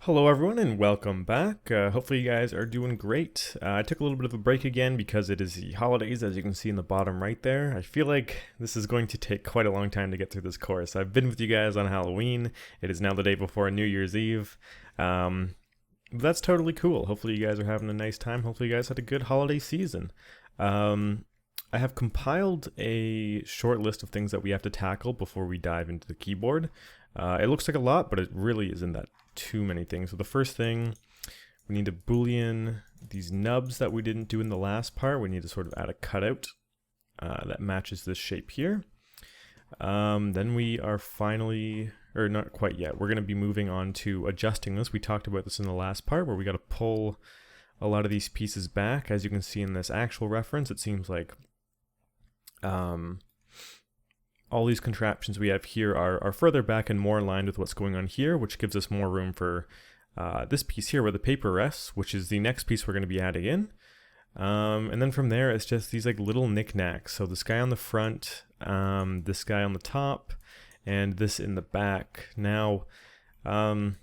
Hello everyone and welcome back. Hopefully you guys are doing great. I took a little bit of a break again because it is the holidays, as you can see in the bottom right there. I feel like this is going to take quite a long time to get through this course. I've been with you guys on Halloween. It is now the day before New Year's Eve. That's totally cool. Hopefully you guys are having a nice time. Hopefully you guys had a good holiday season. I have compiled a short list of things that we have to tackle before we dive into the keyboard. It looks like a lot, but it really isn't that too many things. So the first thing, we need to boolean these nubs that we didn't do in the last part. We need to sort of add a cutout that matches this shape here. Then we are finally, or not quite yet, we're going to be moving on to adjusting this. We talked about this in the last part where we got to pull a lot of these pieces back. As you can see in this actual reference, it seems like all these contraptions we have here are further back and more aligned with what's going on here, which gives us more room for this piece here where the paper rests, which is the next piece we're going to be adding in. And then from there, it's just these like little knickknacks. So this guy on the front, this guy on the top, and this in the back. Now, all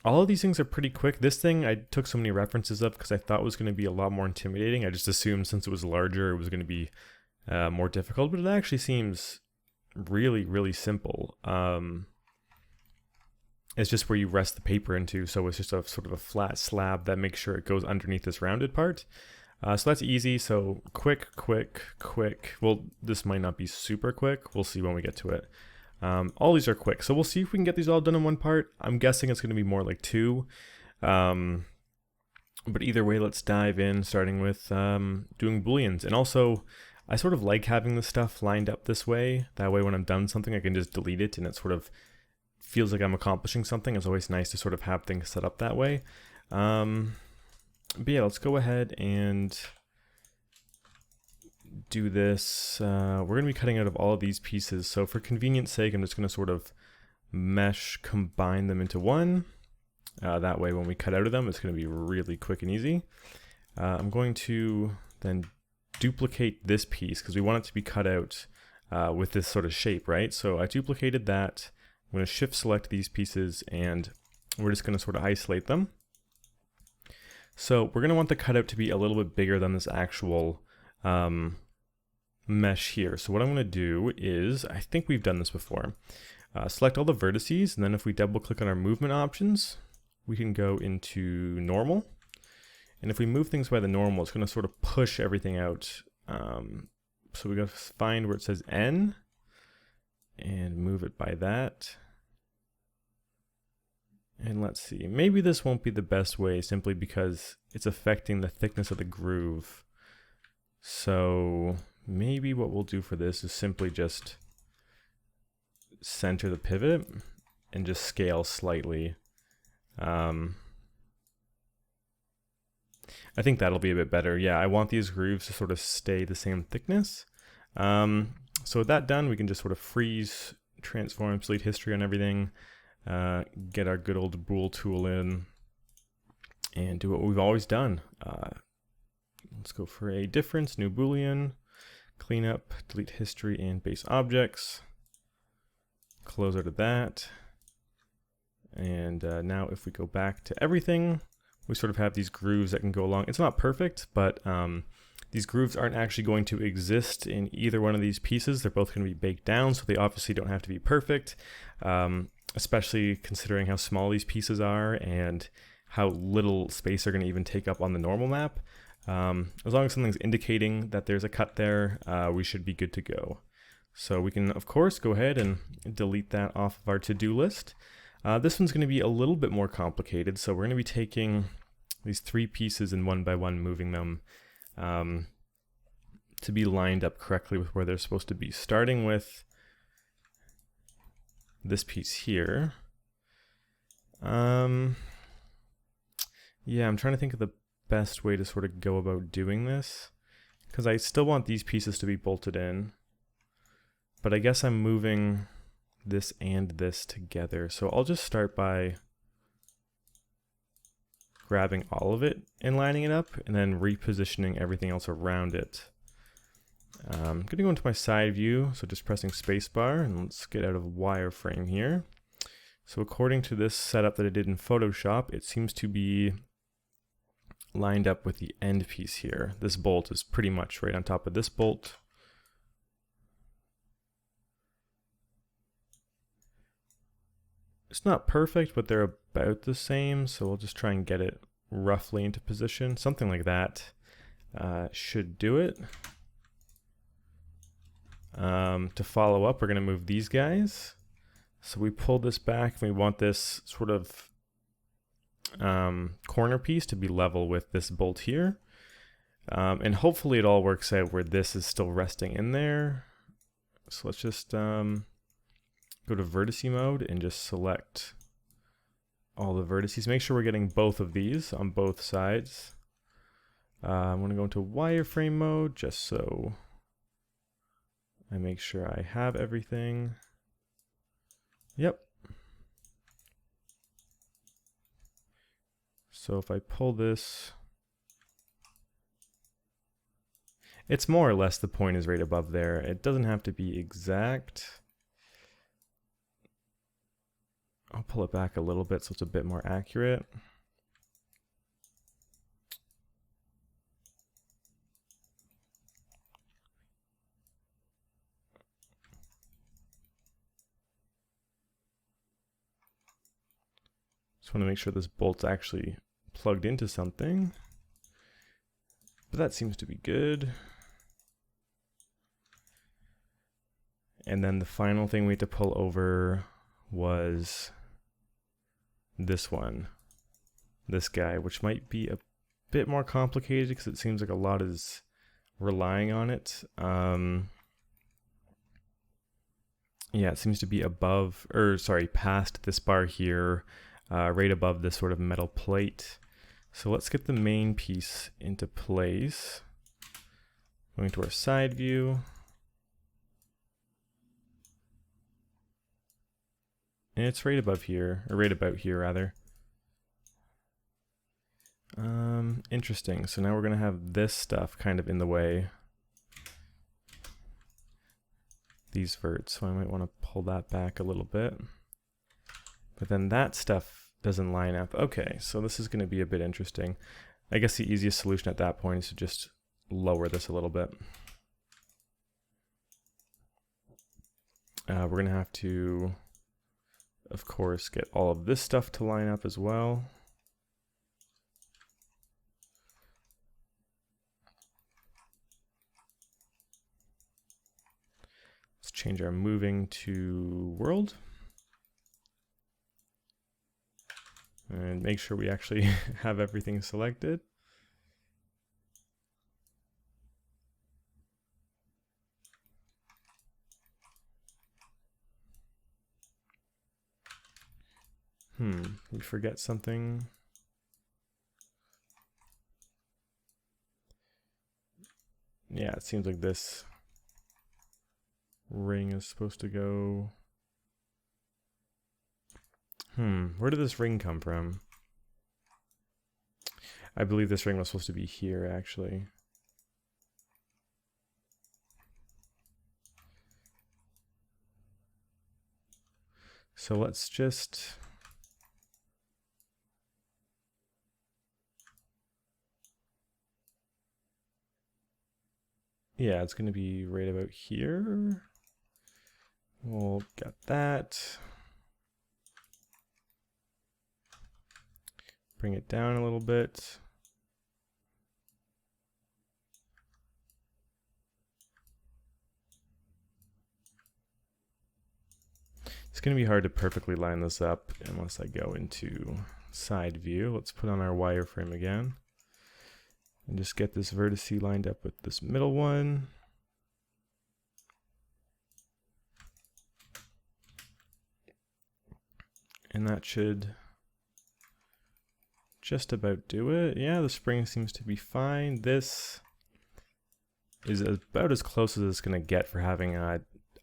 of these things are pretty quick. This thing I took so many references of because I thought it was going to be a lot more intimidating. I just assumed since it was larger, it was going to be more difficult, but it actually seems really simple. It's just where you rest the paper into, so it's just a sort of a flat slab that makes sure it goes underneath this rounded part. So that's easy. So quick. Well, this might not be super quick. We'll see when we get to it. All these are quick, so we'll see if we can get these all done in one part. I'm guessing it's going to be more like two. But either way, let's dive in, starting with doing booleans. And also, I sort of like having the stuff lined up this way. That way when I'm done something, I can just delete it and it sort of feels like I'm accomplishing something. It's always nice to sort of have things set up that way. But yeah, let's go ahead and do this. We're going to be cutting out of all of these pieces. So for convenience sake, I'm just going to sort of combine them into one. That way when we cut out of them, it's going to be really quick and easy. I'm going to then duplicate this piece because we want it to be cut out with this sort of shape, right? So I duplicated that. I'm going to shift select these pieces and we're just going to sort of isolate them. So we're going to want the cutout to be a little bit bigger than this actual mesh here. So what I'm going to do is, I think we've done this before, select all the vertices, and then if we double click on our movement options, we can go into normal. And if we move things by the normal, it's going to sort of push everything out. So we got to find where it says N and move it by that. And let's see, maybe this won't be the best way simply because it's affecting the thickness of the groove. So maybe what we'll do for this is simply just center the pivot and just scale slightly. I think that'll be a bit better. Yeah, I want these grooves to sort of stay the same thickness. So with that done, we can just sort of freeze, transform, delete history on everything, get our good old bool tool in, and do what we've always done. Let's go for a difference, new boolean, clean up, delete history and base objects, close out of that. And now if we go back to everything, we sort of have these grooves that can go along. It's not perfect, but these grooves aren't actually going to exist in either one of these pieces. They're both going to be baked down, so they obviously don't have to be perfect, especially considering how small these pieces are and how little space they're going to even take up on the normal map. As long as something's indicating that there's a cut there, we should be good to go. So we can, of course, go ahead and delete that off of our to-do list. This one's going to be a little bit more complicated, so we're going to be taking these three pieces and one by one moving them to be lined up correctly with where they're supposed to be, starting with this piece here. Yeah, I'm trying to think of the best way to sort of go about doing this, because I still want these pieces to be bolted in, but I guess I'm moving this and this together. So I'll just start by grabbing all of it and lining it up and then repositioning everything else around it. I'm going to go into my side view, so just pressing spacebar, and let's get out of wireframe here. So according to this setup that I did in Photoshop, it seems to be lined up with the end piece here. This bolt is pretty much right on top of this bolt. It's not perfect, but they're about the same, so we'll just try and get it roughly into position. Something like that should do it. To follow up, we're going to move these guys. So we pull this back, and we want this sort of corner piece to be level with this bolt here. And hopefully it all works out where this is still resting in there. So let's just go to vertice mode and just select all the vertices. Make sure we're getting both of these on both sides. I'm going to go into wireframe mode just so I make sure I have everything. Yep. So if I pull this, it's more or less the point is right above there. It doesn't have to be exact. I'll pull it back a little bit so it's a bit more accurate. Just want to make sure this bolt's actually plugged into something. But that seems to be good. And then the final thing we had to pull over was this one, this guy, which might be a bit more complicated because it seems like a lot is relying on it. Yeah, it seems to be above, or sorry, past this bar here, right above this sort of metal plate. So let's get the main piece into place. Going to our side view. And it's right above here, or right about here rather. Interesting. So now we're going to have this stuff kind of in the way. These verts, so I might want to pull that back a little bit. But then that stuff doesn't line up. Okay, so this is going to be a bit interesting. I guess the easiest solution at that point is to just lower this a little bit. We're going to have to, of course, get all of this stuff to line up as well. Let's change our moving to world. And make sure we actually have everything selected. We forget something. Yeah, it seems like this ring is supposed to go. Where did this ring come from? I believe this ring was supposed to be here, actually. So let's just... Yeah, it's going to be right about here. We'll get that. Bring it down a little bit. It's going to be hard to perfectly line this up unless I go into side view. Let's put on our wireframe again. And just get this vertice lined up with this middle one. And that should just about do it. Yeah, the spring seems to be fine. This is about as close as it's going to get for having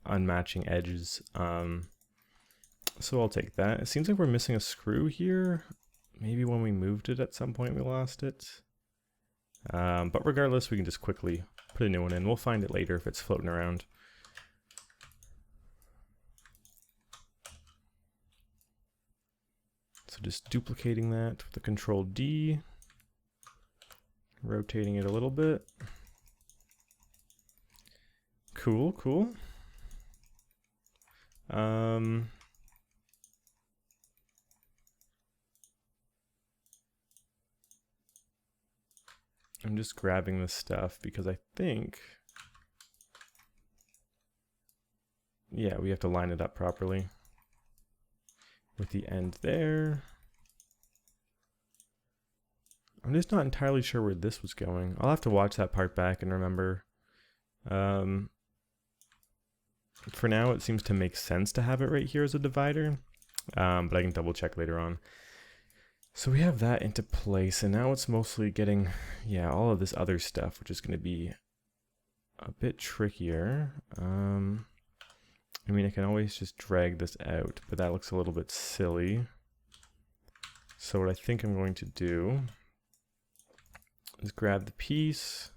unmatching edges. So I'll take that. It seems like we're missing a screw here. Maybe when we moved it at some point we lost it. But regardless, we can just quickly put a new one in. We'll find it later if it's floating around. So just duplicating that with the Control D, rotating it a little bit. Cool, cool. I'm just grabbing this stuff because I think, yeah, we have to line it up properly with the end there. I'm just not entirely sure where this was going. I'll have to watch that part back and remember. For now, it seems to make sense to have it right here as a divider, but I can double check later on. So we have that into place, and now it's mostly getting, yeah, all of this other stuff, which is going to be a bit trickier. I mean, I can always just drag this out, but that looks a little bit silly. So what I think I'm going to do is grab the piece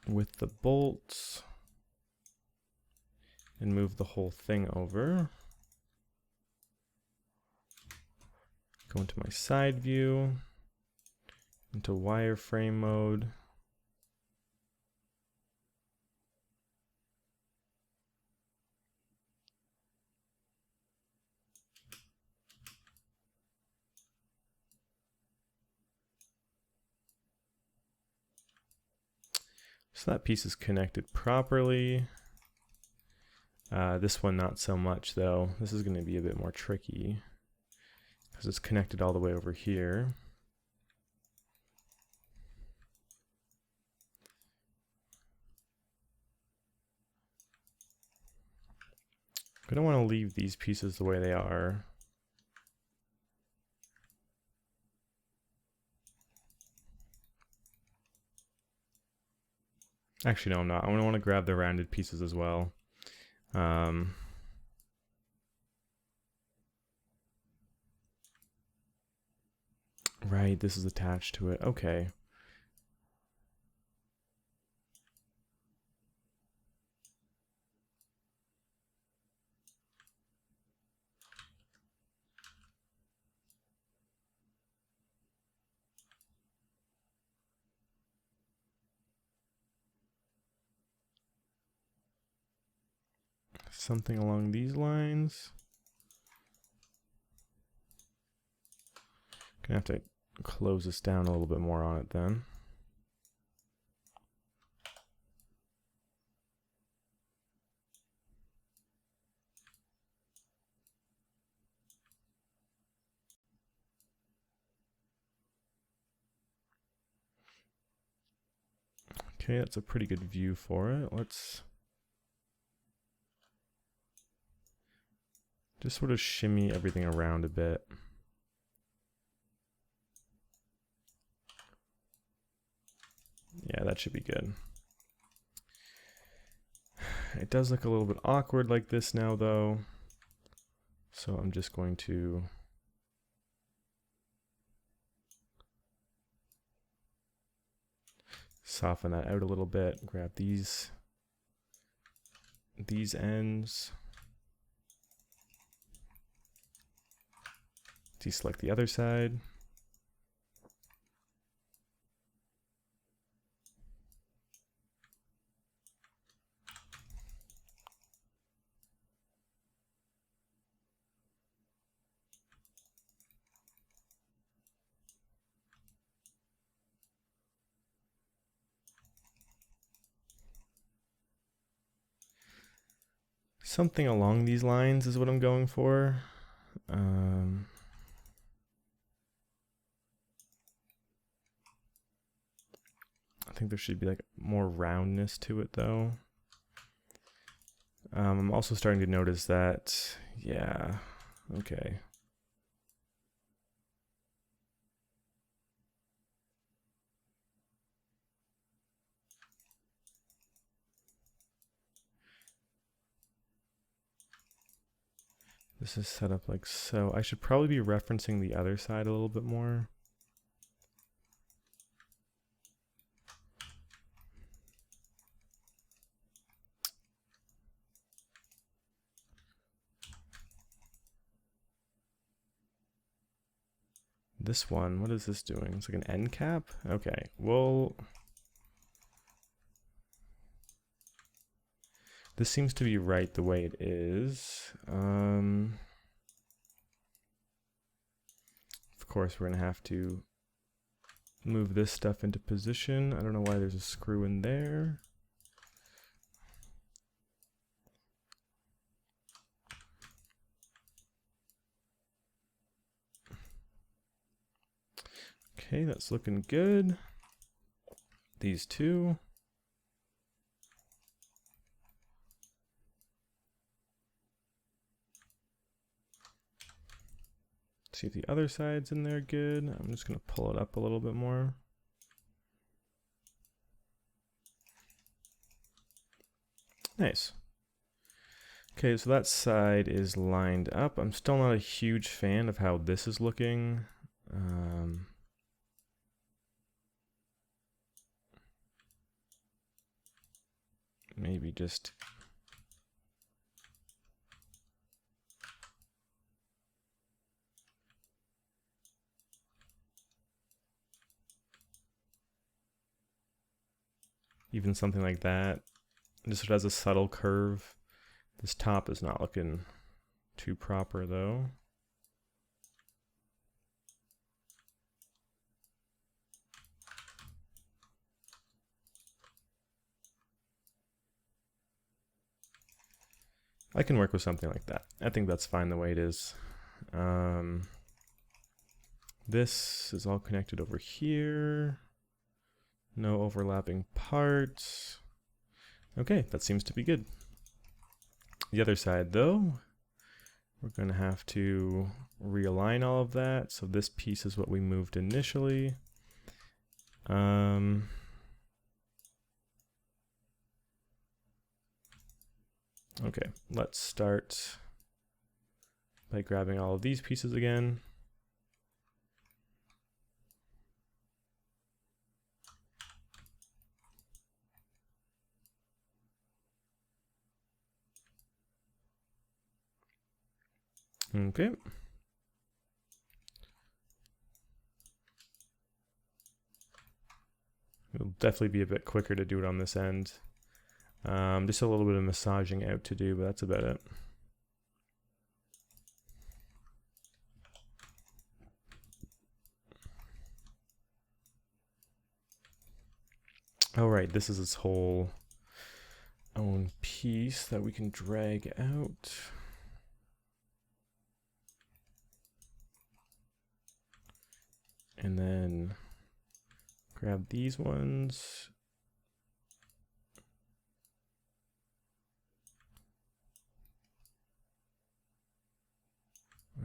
with the bolts and move the whole thing over. Go into my side view, into wireframe mode. So that piece is connected properly. This one not so much though. This is going to be a bit more tricky because it's connected all the way over here. I don't want to leave these pieces the way they are. Actually, no, I'm not. I want to grab the rounded pieces as well. Right, this is attached to it. Okay. Something along these lines. Gonna have to close this down a little bit more on it then. Okay, that's a pretty good view for it. Let's just sort of shimmy everything around a bit. Yeah, that should be good. It does look a little bit awkward like this now though. So I'm just going to soften that out a little bit. Grab these ends. Deselect the other side. Something along these lines is what I'm going for. I think there should be like more roundness to it though. I'm also starting to notice that, yeah, okay. This is set up like so. I should probably be referencing the other side a little bit more. This one, what is this doing? It's like an end cap? Okay, well, this seems to be right the way it is. Of course, we're gonna have to move this stuff into position. I don't know why there's a screw in there. Okay, that's looking good. These two. See if the other side's in there good. I'm just gonna pull it up a little bit more. Nice. Okay, so that side is lined up. I'm still not a huge fan of how this is looking. Maybe just even something like that. Just has a subtle curve. This top is not looking too proper though. I can work with something like that. I think that's fine the way it is. This is all connected over here. No overlapping parts. Okay, that seems to be good. The other side though, we're going to have to realign all of that. So this piece is what we moved initially. Okay, let's start by grabbing all of these pieces again. Okay. It'll definitely be a bit quicker to do it on this end. Just a little bit of massaging out to do, but that's about it. All right, this is its whole own piece that we can drag out. And then grab these ones.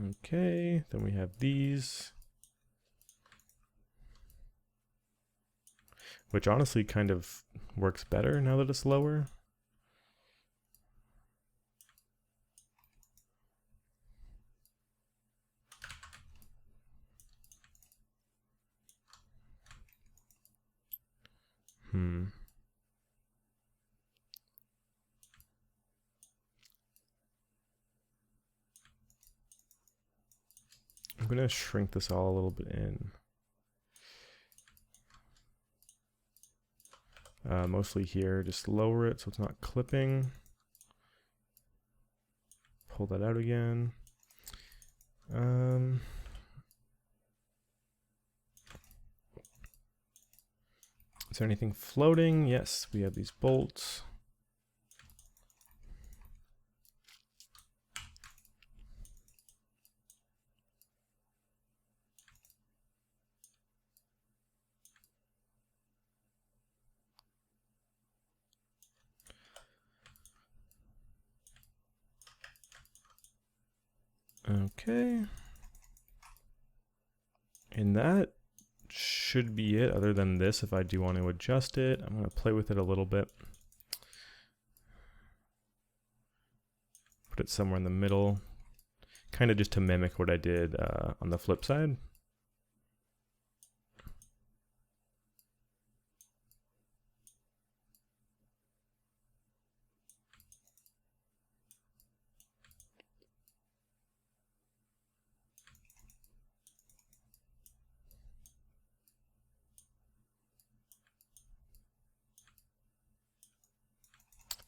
Okay, then we have these, which honestly kind of works better now that it's lower. I'm going to shrink this all a little bit in. Mostly here, just lower it so it's not clipping. Pull that out again. Is there anything floating? Yes, we have these bolts. Okay. And that should be it, other than this. If I do want to adjust it, I'm going to play with it a little bit. Put it somewhere in the middle, kind of just to mimic what I did on the flip side.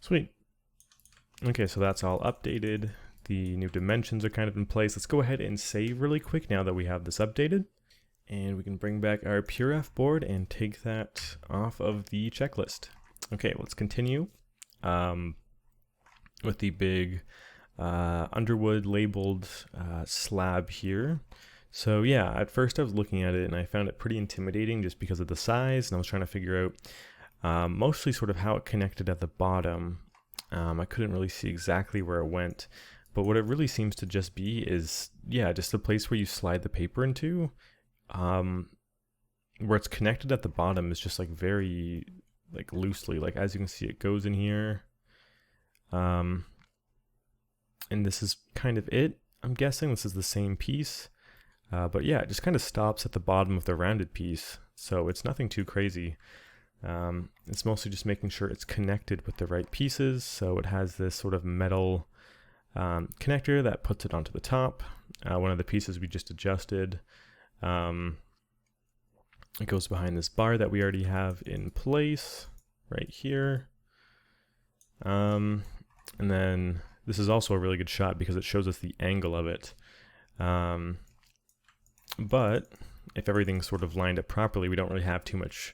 Sweet. Okay, so that's all updated. The new dimensions are kind of in place. Let's go ahead and save really quick now that we have this updated. And we can bring back our PureF board and take that off of the checklist. Okay, let's continue with the big Underwood labeled slab here. So yeah, at first I was looking at it and I found it pretty intimidating just because of the size, and I was trying to figure out mostly sort of how it connected at the bottom. I couldn't really see exactly where it went, but what it really seems to just be is, yeah, just the place where you slide the paper into. Where it's connected at the bottom is just like very like loosely, like as you can see it goes in here, and this is kind of it. I'm guessing this is the same piece, but yeah, it just kind of stops at the bottom of the rounded piece, so it's nothing too crazy. It's mostly just making sure it's connected with the right pieces, so it has this sort of metal connector that puts it onto the top. One of the pieces we just adjusted, it goes behind this bar that we already have in place right here. And then this is also a really good shot because it shows us the angle of it. But if everything's sort of lined up properly, we don't really have too much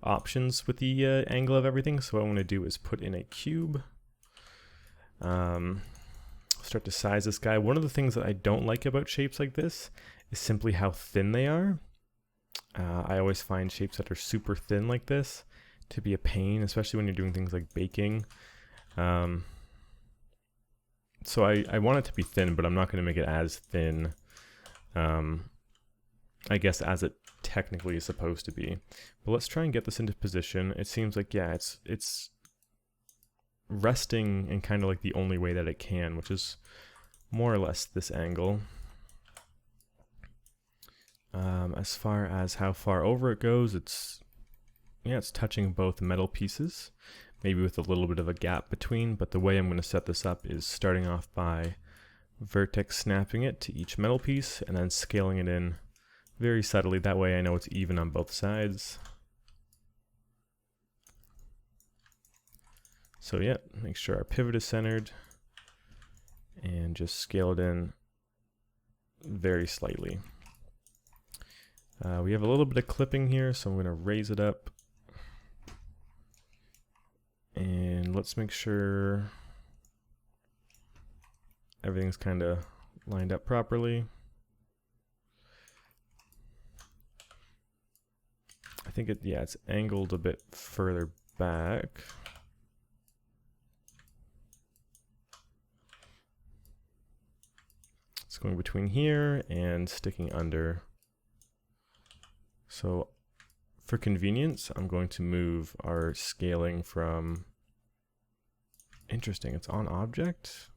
options with the angle of everything. So what I'm going to do is put in a cube. Start to size this guy. One of the things that I don't like about shapes like this is simply how thin they are. I always find shapes that are super thin like this to be a pain, especially when you're doing things like baking. So I want it to be thin, but I'm not going to make it as thin, I guess, as it technically is supposed to be. But let's try and get this into position. It seems like, yeah, it's resting in kind of like the only way that it can, which is more or less this angle. As far as how far over it goes, it's touching both metal pieces, maybe with a little bit of a gap between, but the way I'm going to set this up is starting off by vertex snapping it to each metal piece and then scaling it in very subtly. That way I know it's even on both sides. So yeah, make sure our pivot is centered and just scale it in very slightly. We have a little bit of clipping here, so I'm going to raise it up. And let's make sure everything's kind of lined up properly. I think it's angled a bit further back. It's going between here and sticking under. So for convenience, I'm going to move our scaling from, interesting, it's on object.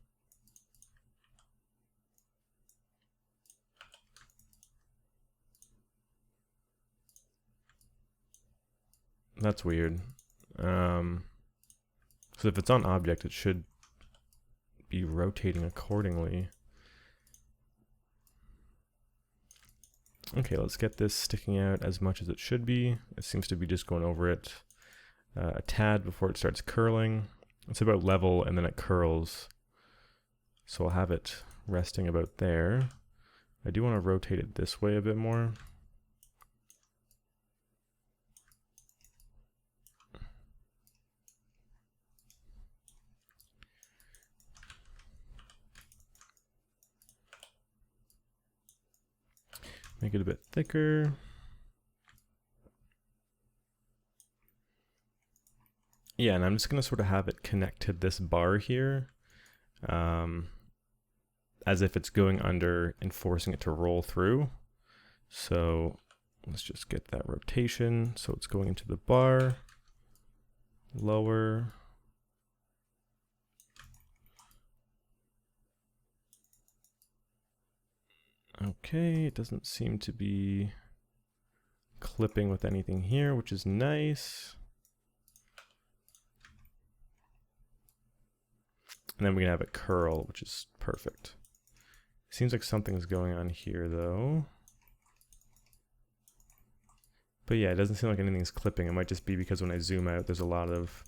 That's weird. So if it's on object, it should be rotating accordingly. Okay, let's get this sticking out as much as it should be. It seems to be just going over it a tad before it starts curling. It's about level and then it curls. So I'll have it resting about there. I do want to rotate it this way a bit more. Make it a bit thicker. Yeah, and I'm just going to sort of have it connect to this bar here, as if it's going under and forcing it to roll through. So let's just get that rotation. So it's going into the bar, lower. Okay, it doesn't seem to be clipping with anything here, which is nice. And then we can have it curl, which is perfect. Seems like something's going on here though. But yeah, it doesn't seem like anything's clipping. It might just be because when I zoom out, there's a lot of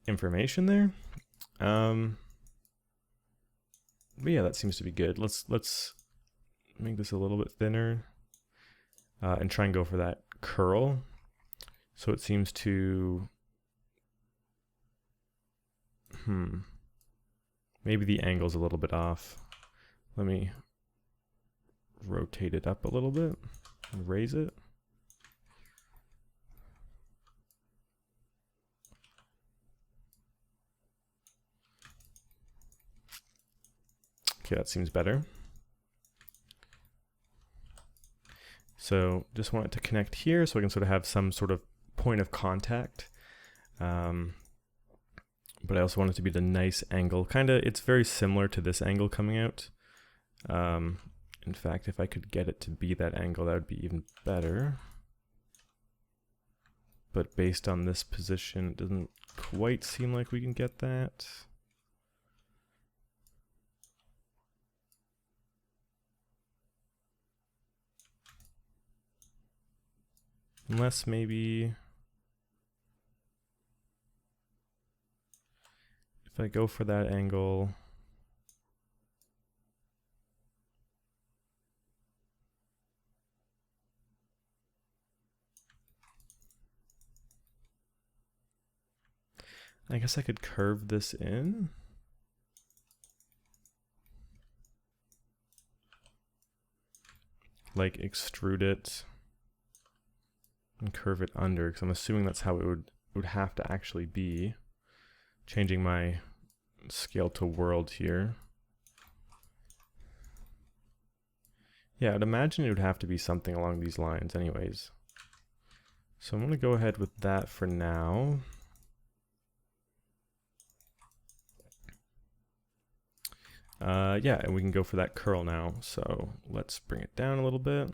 information there. But yeah, that seems to be good. Let's make this a little bit thinner and try and go for that curl. So it seems to, maybe the angle's a little bit off. Let me rotate it up a little bit and raise it. Okay, that seems better. So just want it to connect here so I can sort of have some sort of point of contact. But I also want it to be the nice angle. It's very similar to this angle coming out. In fact, if I could get it to be that angle, that would be even better. But based on this position, it doesn't quite seem like we can get that. Unless maybe if I go for that angle, I guess I could curve this in. Like extrude it and curve it under, because I'm assuming that's how it would have to actually be. Changing my scale to world here. Yeah, I'd imagine it would have to be something along these lines anyways. So I'm going to go ahead with that for now. Yeah, and we can go for that curl now. So let's bring it down a little bit.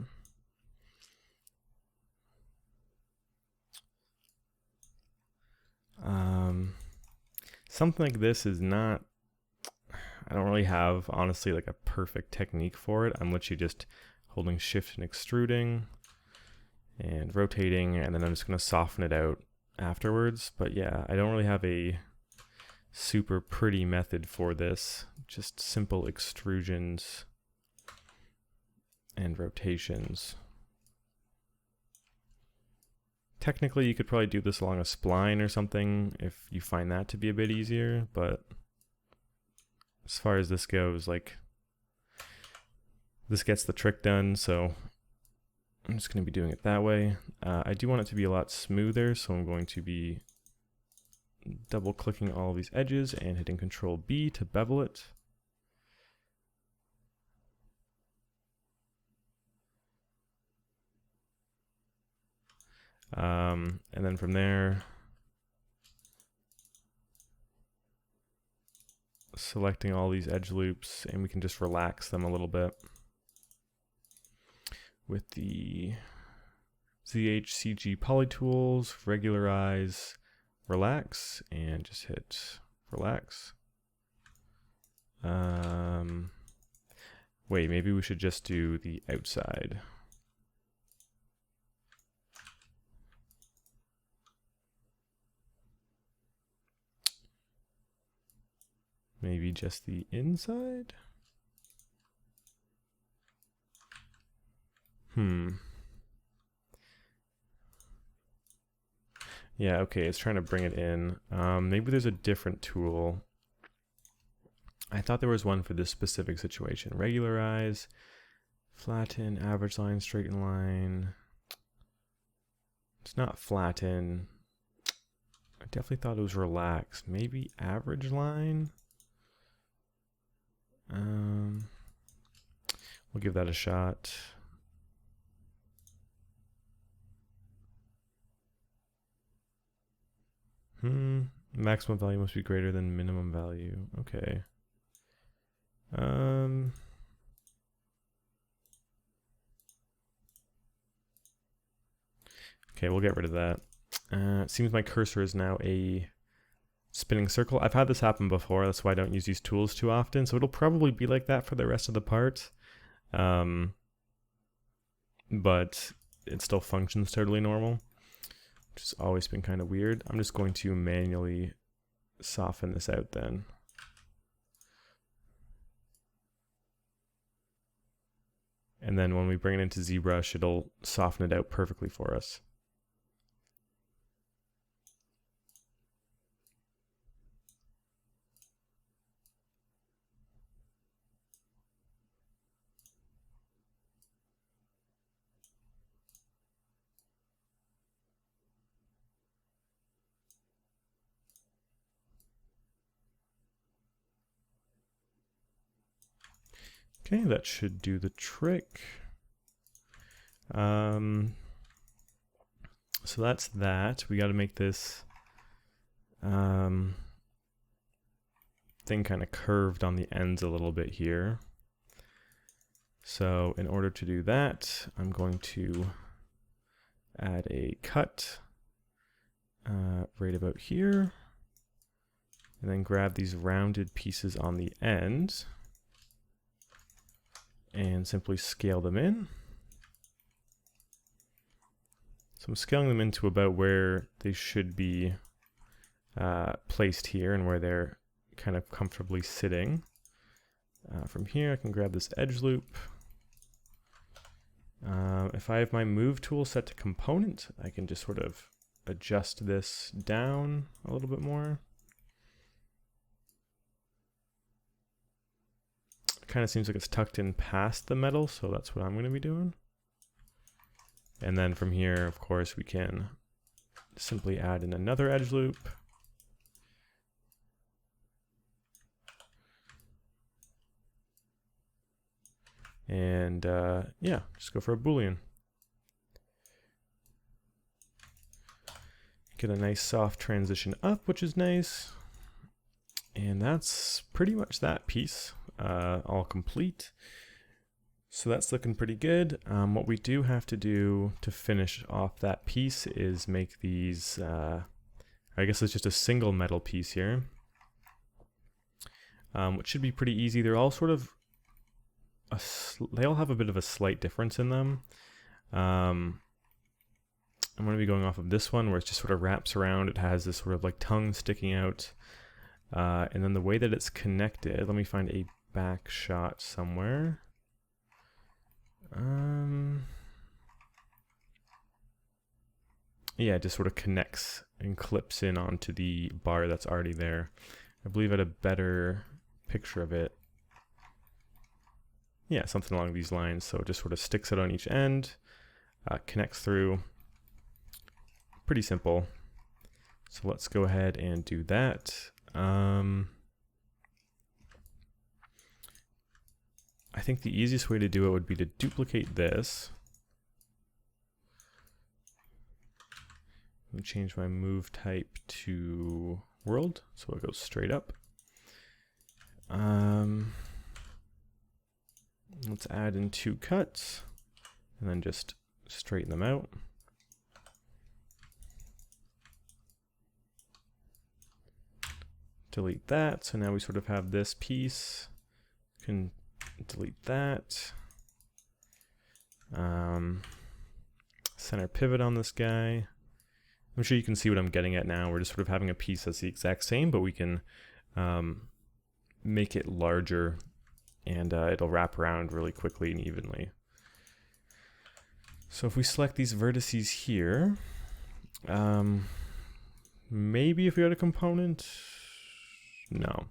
Something like this is not, I don't really have, honestly, like a perfect technique for it. I'm literally just holding shift and extruding and rotating, and then I'm just going to soften it out afterwards. But yeah, I don't really have a super pretty method for this. Just simple extrusions and rotations. Technically, you could probably do this along a spline or something if you find that to be a bit easier, but as far as this goes, like, this gets the trick done, so I'm just going to be doing it that way. I do want it to be a lot smoother, so I'm going to be double clicking all of these edges and hitting Control B to bevel it. And then from there, selecting all these edge loops, and we can just relax them a little bit with the ZHCG poly tools, regularize, relax, and just hit relax. Wait, maybe we should just do the outside. Maybe just the inside? Yeah, okay, it's trying to bring it in. Maybe there's a different tool. I thought there was one for this specific situation. Regularize, flatten, average line, straighten line. It's not flatten. I definitely thought it was relax. Maybe average line? We'll give that a shot. Maximum value must be greater than minimum value. Okay. Okay, we'll get rid of that. It seems my cursor is now a spinning circle. I've had this happen before, that's why I don't use these tools too often, so it'll probably be like that for the rest of the part. But it still functions totally normal, which has always been kind of weird. I'm just going to manually soften this out then. And then when we bring it into ZBrush, it'll soften it out perfectly for us. Okay, that should do the trick. So that's that. We got to make this thing kind of curved on the ends a little bit here. So in order to do that, I'm going to add a cut right about here, and then grab these rounded pieces on the end and simply scale them in. So I'm scaling them into about where they should be placed here and where they're kind of comfortably sitting. From here I can grab this edge loop. If I have my move tool set to component, I can just sort of adjust this down a little bit more. It kind of seems like it's tucked in past the metal, so that's what I'm going to be doing. And then from here, of course, we can simply add in another edge loop. And yeah, just go for a Boolean. Get a nice soft transition up, which is nice. And that's pretty much that piece, all complete. So that's looking pretty good. What we do have to do to finish off that piece is make these, I guess it's just a single metal piece here, which should be pretty easy. They're all sort of, they all have a bit of a slight difference in them. I'm going to be going off of this one where it just sort of wraps around. It has this sort of like tongue sticking out. And then the way that it's connected, let me find a back shot somewhere. Yeah, it just sort of connects and clips in onto the bar that's already there. I believe I had a better picture of it. Yeah, something along these lines. So it just sort of sticks it on each end, connects through. Pretty simple. So let's go ahead and do that. I think the easiest way to do it would be to duplicate this. Let me change my move type to world, so it goes straight up. Let's add in 2 cuts, and then just straighten them out. Delete that, so now we sort of have this piece. Can delete that. Center pivot on this guy. I'm sure you can see what I'm getting at now. We're just sort of having a piece that's the exact same, but we can make it larger, and it'll wrap around really quickly and evenly. So if we select these vertices here, maybe if we had a component, no.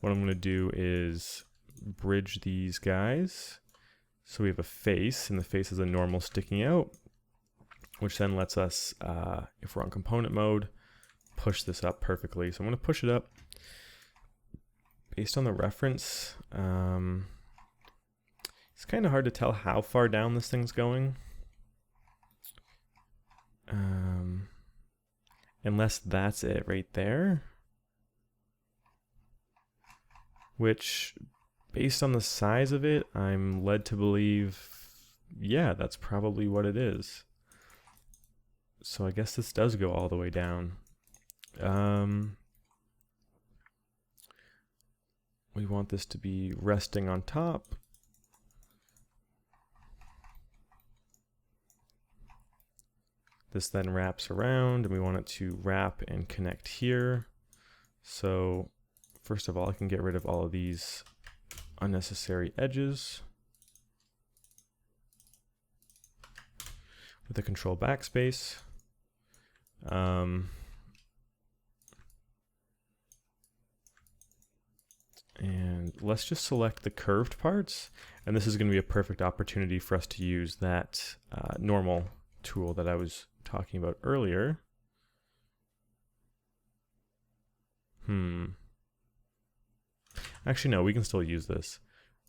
What I'm going to do is bridge these guys. So we have a face, and the face is a normal sticking out, which then lets us, if we're on component mode, push this up perfectly. So I'm going to push it up. Based on the reference, it's kind of hard to tell how far down this thing's going. Unless that's it right there. Which, based on the size of it, I'm led to believe, yeah, that's probably what it is. So I guess this does go all the way down. We want this to be resting on top. This then wraps around, and we want it to wrap and connect here. So first of all, I can get rid of all of these unnecessary edges with the control backspace. And let's just select the curved parts. And this is going to be a perfect opportunity for us to use that normal tool that I was talking about earlier. Actually, no, we can still use this.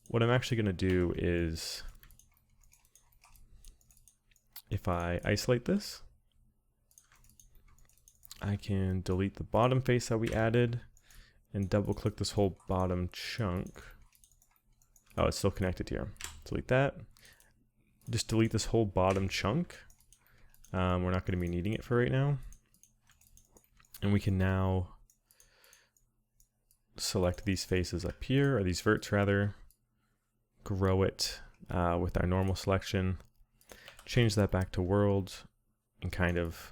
What I'm actually going to do is, if I isolate this, I can delete the bottom face that we added and double click this whole bottom chunk. Oh, it's still connected here. Delete that. Just delete this whole bottom chunk. We're not going to be needing it for right now. And we can now select these faces up here, or these verts rather, grow it with our normal selection, change that back to world, and kind of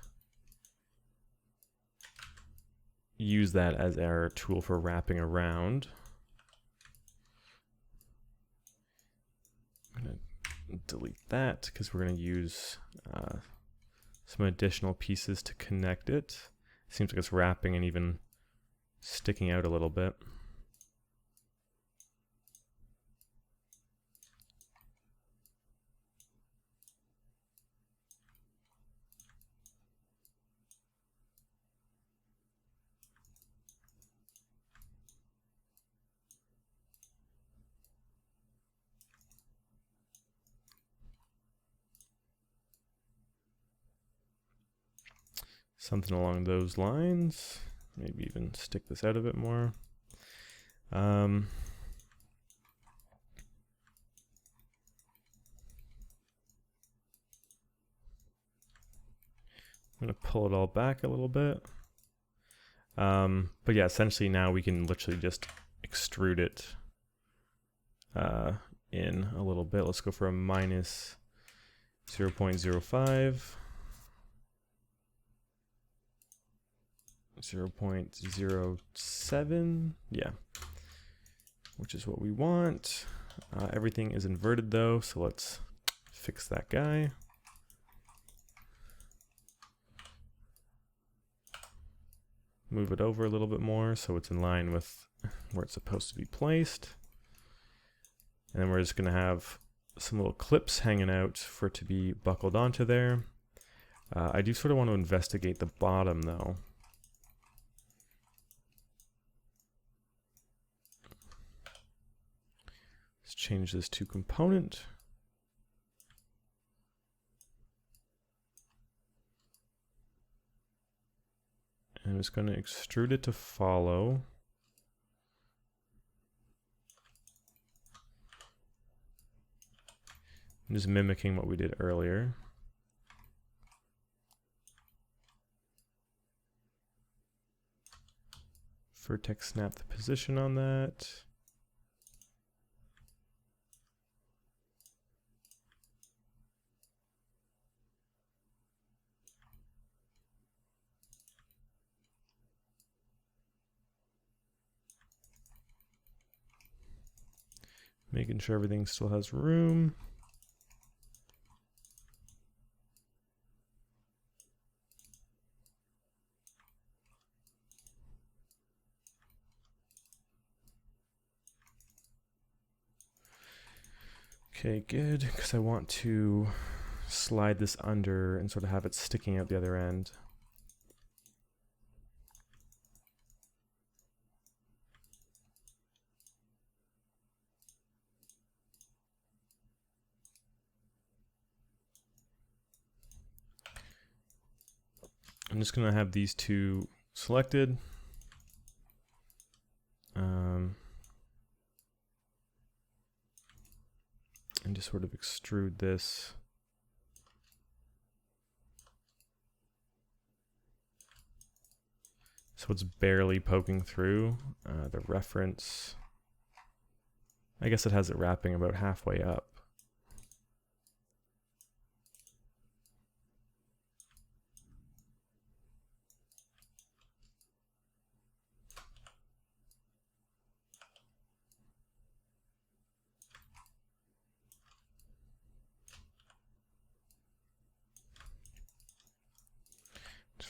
use that as our tool for wrapping around. I'm going to delete that because we're going to use some additional pieces to connect it. Seems like it's wrapping and even sticking out a little bit. Something along those lines. Maybe even stick this out a bit more. I'm going to pull it all back a little bit. But yeah, essentially now we can literally just extrude it in a little bit. Let's go for a minus 0.05. 0.07, yeah, which is what we want. Everything is inverted though, so let's fix that guy. Move it over a little bit more so it's in line with where it's supposed to be placed. And then we're just going to have some little clips hanging out for it to be buckled onto there. I do sort of want to investigate the bottom though. Let's change this to component. And I'm just going to extrude it to follow. I'm just mimicking what we did earlier. Vertex snap the position on that. Making sure everything still has room. Okay, good, because I want to slide this under and sort of have it sticking out the other end. I'm just going to have these two selected. And just sort of extrude this. So it's barely poking through the reference. I guess it has it wrapping about halfway up.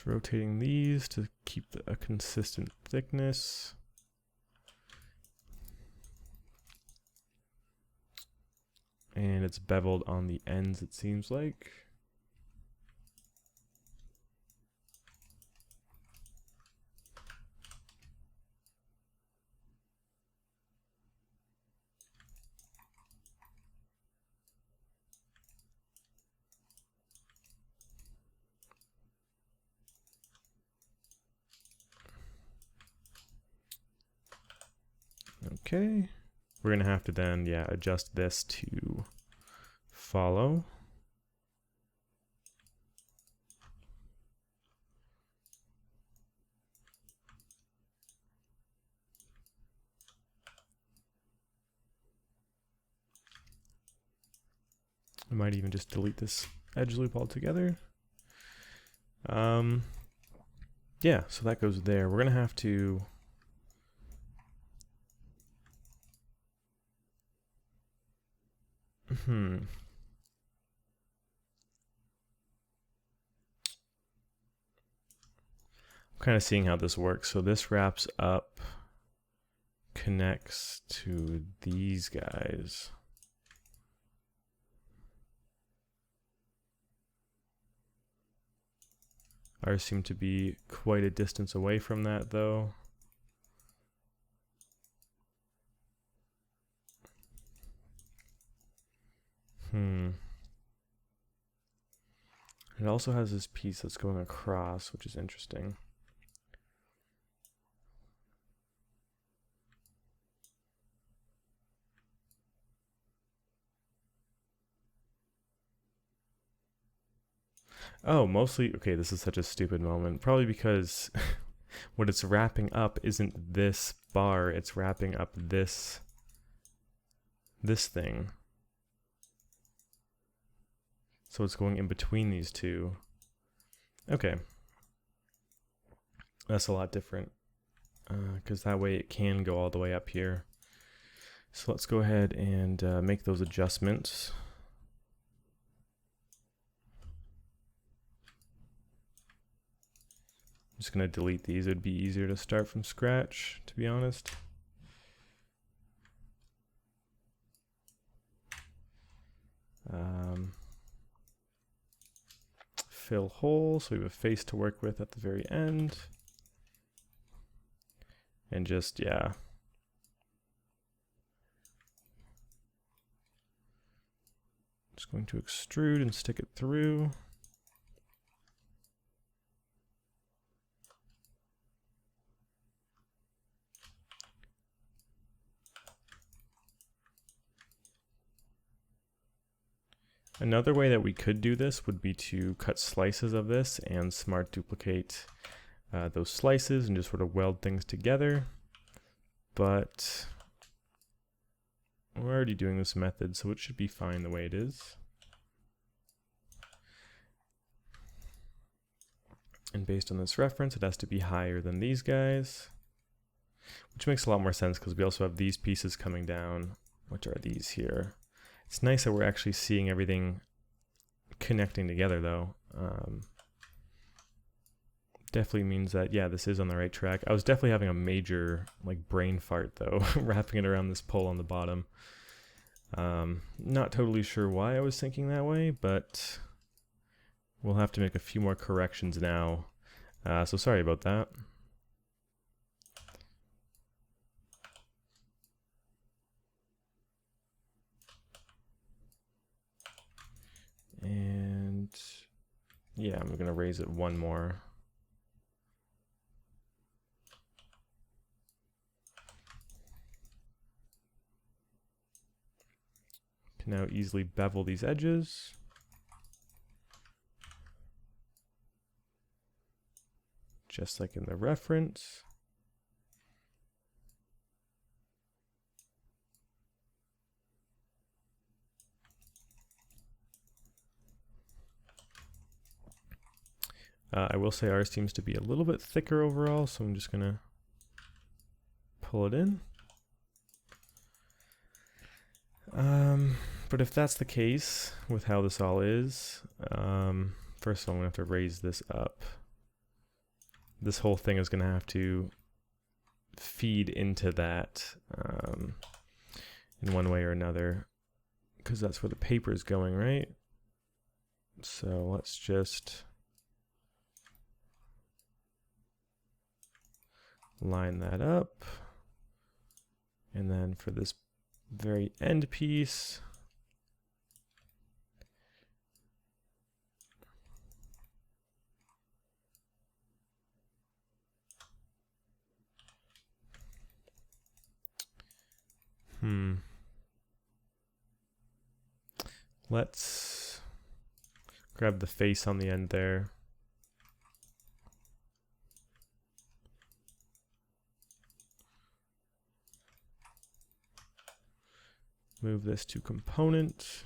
Just rotating these to keep a consistent thickness. And it's beveled on the ends, it seems like. Okay, we're gonna have to then, adjust this to follow. I might even just delete this edge loop altogether. Yeah, so that goes there. We're gonna have to I'm kind of seeing how this works. So this wraps up, connects to these guys. Ours seem to be quite a distance away from that though. It also has this piece that's going across, which is interesting. Oh, mostly, okay, this is such a stupid moment. Probably because what it's wrapping up isn't this bar, it's wrapping up this thing. So it's going in between these two. Okay. That's a lot different, because that way it can go all the way up here. So let's go ahead and make those adjustments. I'm just going to delete these. It would be easier to start from scratch, to be honest. Fill hole, so we have a face to work with at the very end. And just, just going to extrude and stick it through. Another way that we could do this would be to cut slices of this and smart duplicate those slices and just sort of weld things together. But we're already doing this method, so it should be fine the way it is. And based on this reference, it has to be higher than these guys, which makes a lot more sense because we also have these pieces coming down, which are these here. It's nice that we're actually seeing everything connecting together though. Definitely means that, this is on the right track. I was definitely having a major brain fart though, wrapping it around this pole on the bottom. Not totally sure why I was thinking that way, but we'll have to make a few more corrections now. So sorry about that. And I'm going to raise it one more. Can now easily bevel these edges. Just like in the reference. I will say ours seems to be a little bit thicker overall, so I'm just going to pull it in. But if that's the case with how this all is, first of all, I'm going to have to raise this up this whole thing is going to have to feed into that in one way or another, because that's where the paper is going, right? So let's just line that up. And then for this very end piece, let's grab the face on the end there. Move this to component.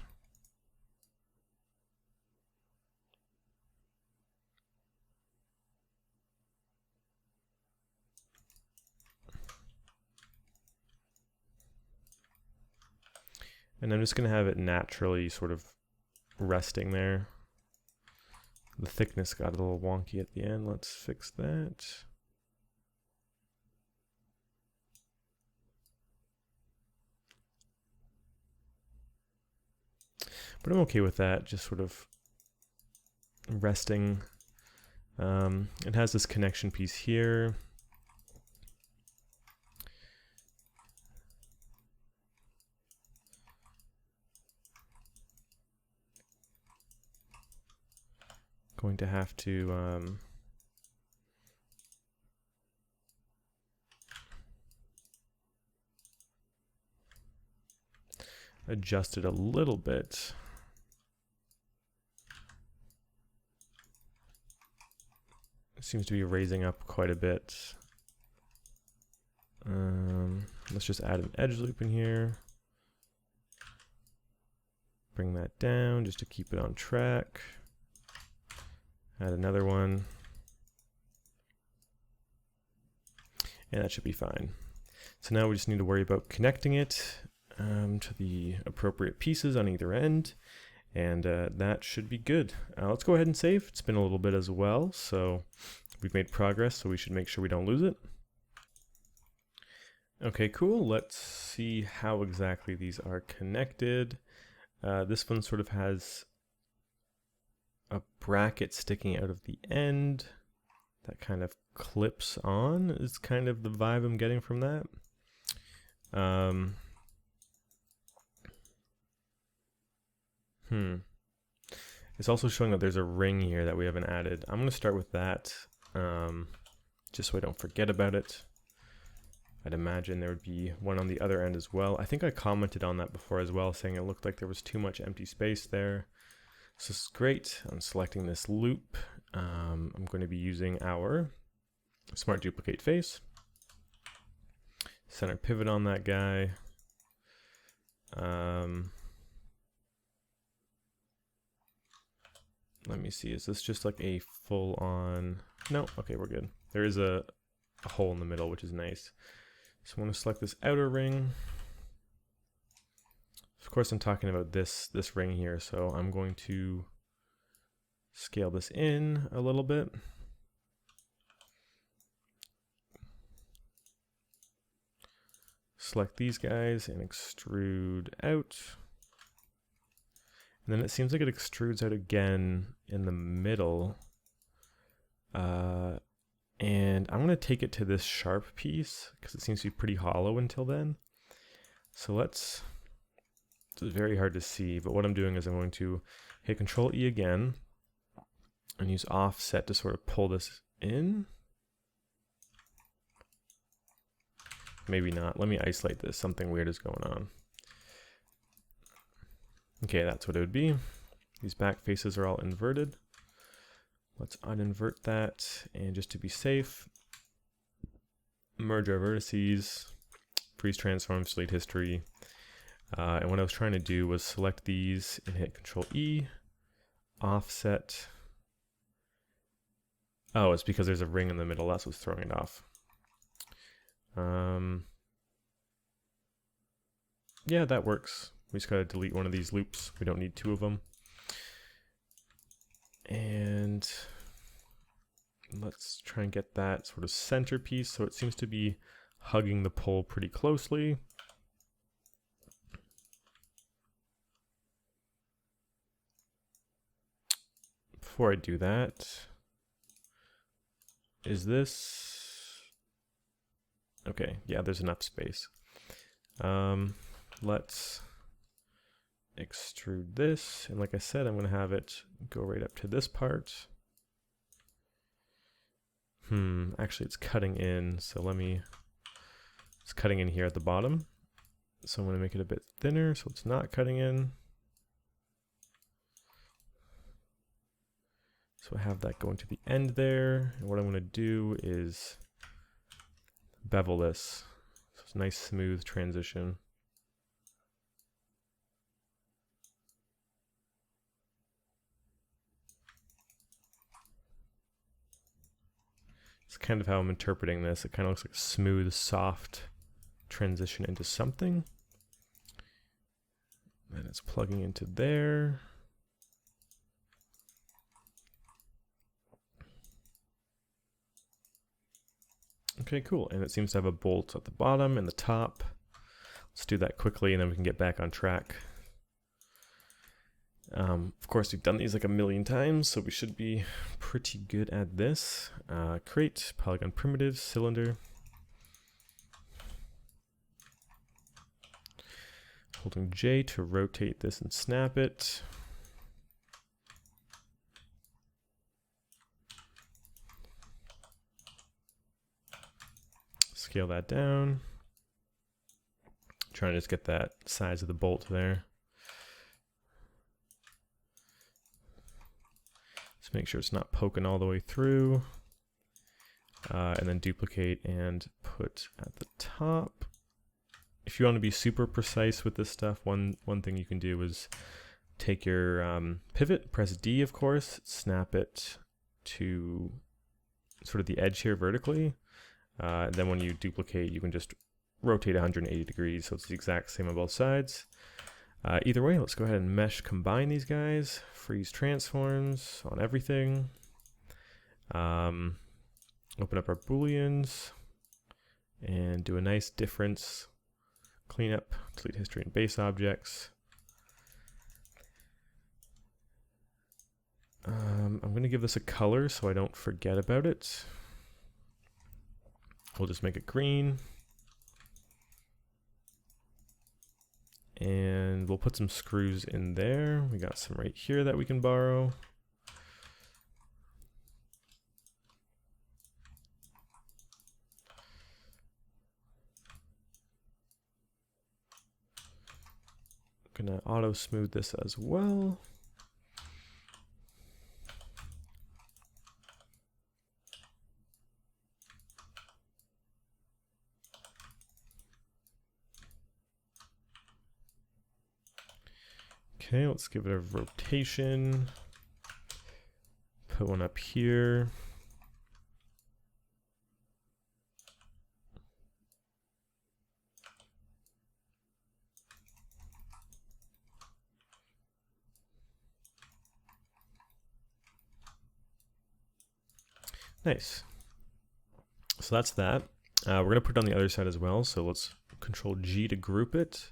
And I'm just going to have it naturally sort of resting there. The thickness got a little wonky at the end. Let's fix that. But I'm okay with that, just sort of resting. It has this connection piece here. Going to have to adjust it a little bit. It seems to be raising up quite a bit. Let's just add an edge loop in here. Bring that down just to keep it on track. Add another one. And that should be fine. So now we just need to worry about connecting it to the appropriate pieces on either end. And that should be good. Let's go ahead and save. It's been a little bit as well, so we've made progress, so we should make sure we don't lose it. Okay, cool. Let's see how exactly these are connected. This one sort of has a bracket sticking out of the end that kind of clips on, is kind of the vibe I'm getting from that. It's also showing that there's a ring here that we haven't added. I'm going to start with that, just so I don't forget about it. I'd imagine there would be one on the other end as well. I think I commented on that before as well, saying it looked like there was too much empty space there. So this is great. I'm selecting this loop. I'm going to be using our smart duplicate face. Center pivot on that guy. Let me see, is this just like a full on? No, okay, we're good. There is a hole in the middle, which is nice. So I want to select this outer ring. Of course, I'm talking about this ring here, so I'm going to scale this in a little bit. Select these guys and extrude out. And then it seems like it extrudes out again in the middle. And I'm going to take it to this sharp piece because it seems to be pretty hollow until then. So it's very hard to see, but what I'm doing is I'm going to hit Control E again and use offset to sort of pull this in. Maybe not. Let me isolate this. Something weird is going on. Okay, that's what it would be. These back faces are all inverted. Let's uninvert that, and just to be safe, merge our vertices, freeze transform, delete history. And what I was trying to do was select these and hit Control E, offset. Oh, it's because there's a ring in the middle. That's what's throwing it off. Yeah, that works. We just gotta delete one of these loops. We don't need two of them. And let's try and get that sort of centerpiece so it seems to be hugging the pole pretty closely. Before I do that, is this okay? Yeah, there's enough space. Let's extrude this, and like I said, I'm going to have it go right up to this part. Actually it's cutting in, so it's cutting in here at the bottom. So I'm going to make it a bit thinner so it's not cutting in. So I have that going to the end there, and what I'm going to do is bevel this. So it's a nice smooth transition. It's kind of how I'm interpreting this. It kind of looks like a smooth, soft transition into something. And it's plugging into there. Okay, cool. And it seems to have a bolt at the bottom and the top. Let's do that quickly and then we can get back on track. Of course, we've done these like a million times, so we should be pretty good at this. Create polygon primitive cylinder. Holding J to rotate this and snap it. Scale that down. Trying to just get that size of the bolt there. Just make sure it's not poking all the way through. And then duplicate and put at the top. If you want to be super precise with this stuff, one thing you can do is take your pivot, press D of course, snap it to sort of the edge here vertically. And then when you duplicate, you can just rotate 180 degrees, so it's the exact same on both sides. Either way, let's go ahead and mesh combine these guys. Freeze transforms on everything. Open up our booleans and do a nice difference. Clean up, delete history and base objects. I'm going to give this a color so I don't forget about it. We'll just make it green. And we'll put some screws in there. We got some right here that we can borrow. I'm gonna auto smooth this as well. Okay, let's give it a rotation. Put one up here. Nice. So that's that. We're going to put it on the other side as well. So let's Control G to group it.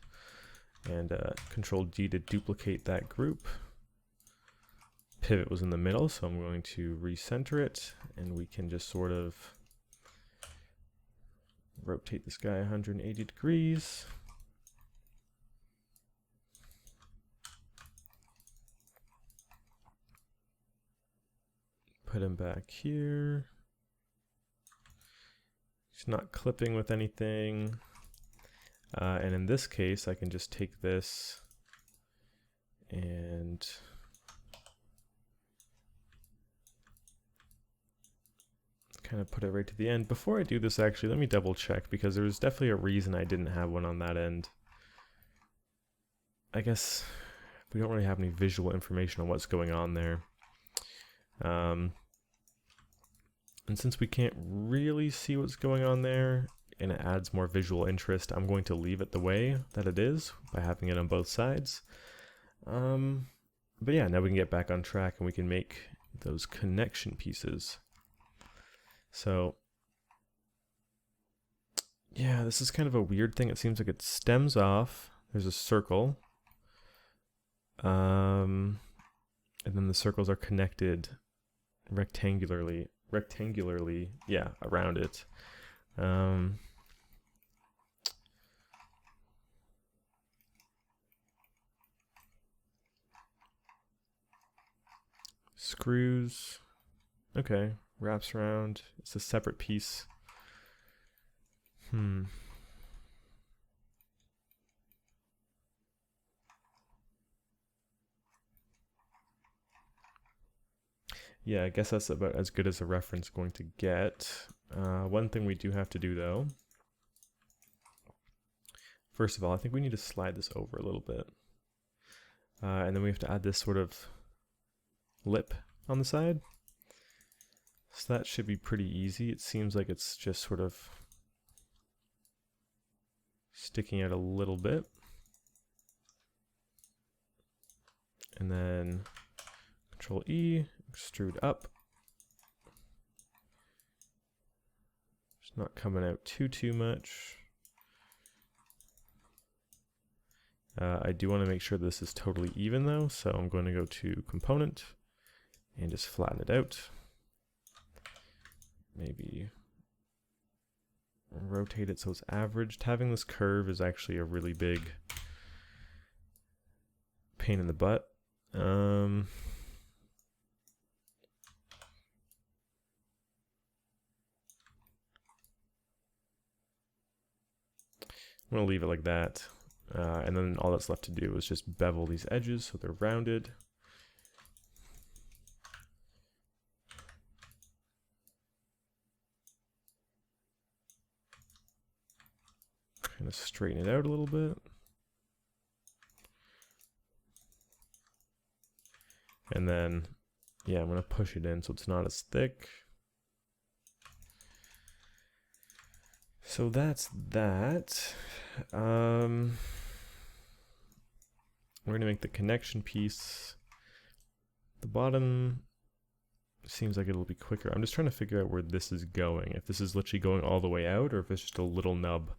And Control D to duplicate that group. Pivot was in the middle, so I'm going to recenter it, and we can just sort of rotate this guy 180 degrees. Put him back here. He's not clipping with anything. And in this case, I can just take this and kind of put it right to the end. Before I do this, actually, let me double check, because there's definitely a reason I didn't have one on that end. I guess we don't really have any visual information on what's going on there. And since we can't really see what's going on there, and it adds more visual interest, I'm going to leave it the way that it is by having it on both sides. But yeah, now we can get back on track and we can make those connection pieces. So yeah, this is kind of a weird thing. It seems like it stems off. There's a circle. And then the circles are connected rectangularly, yeah, around it. Screws. Okay, wraps around. It's a separate piece. Yeah, I guess that's about as good as a reference going to get. One thing we do have to do though, first of all, I think we need to slide this over a little bit. And then we have to add this sort of lip on the side. So that should be pretty easy. It seems like it's just sort of sticking out a little bit. And then Control E, extrude up. It's not coming out too much. I do want to make sure this is totally even though, so I'm going to go to Component and just flatten it out. Maybe rotate it so it's averaged. Having this curve is actually a really big pain in the butt. I'm going to leave it like that. And then all that's left to do is just bevel these edges so they're rounded. Kind of straighten it out a little bit. And then, yeah, I'm going to push it in so it's not as thick. So that's that. We're going to make the connection piece. The bottom seems like it'll be quicker. I'm just trying to figure out where this is going. If this is literally going all the way out or if it's just a little nub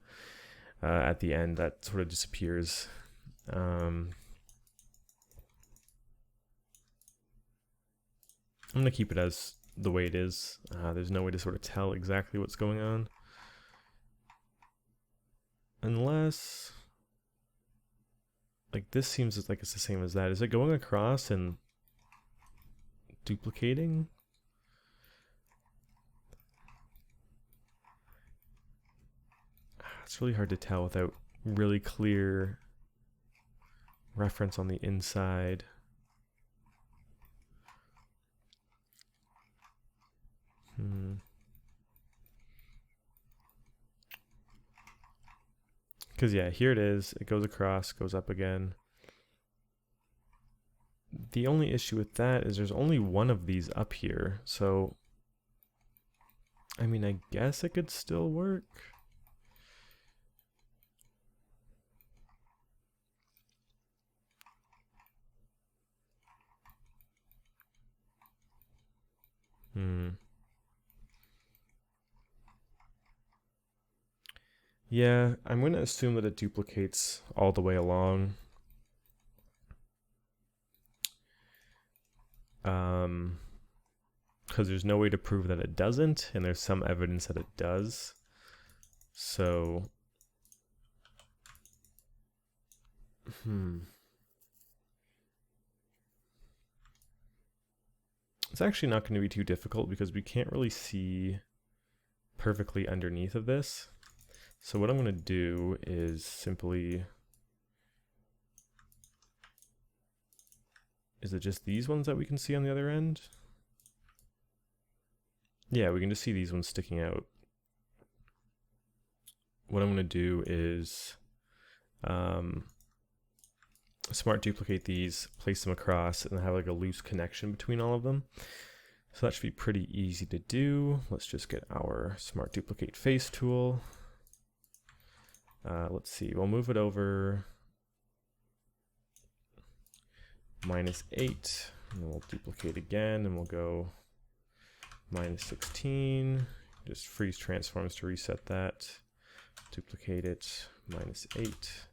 at the end that sort of disappears. I'm going to keep it as the way it is. There's no way to sort of tell exactly what's going on. Unless, like, this seems like it's the same as that. Is it going across and duplicating? It's really hard to tell without really clear reference on the inside. Because yeah, here it is. It goes across, goes up again. The only issue with that is there's only one of these up here. So, I mean, I guess it could still work. Yeah, I'm going to assume that it duplicates all the way along. Because there's no way to prove that it doesn't, and there's some evidence that it does. So, it's actually not going to be too difficult because we can't really see perfectly underneath of this. So what I'm going to do is simply, is it just these ones that we can see on the other end? Yeah, we can just see these ones sticking out. What I'm going to do is smart duplicate these, place them across, and have like a loose connection between all of them. So that should be pretty easy to do. Let's just get our smart duplicate face tool. Let's see, we'll move it over -8, and then we'll duplicate again, and we'll go -16, just freeze transforms to reset that, duplicate it, -8,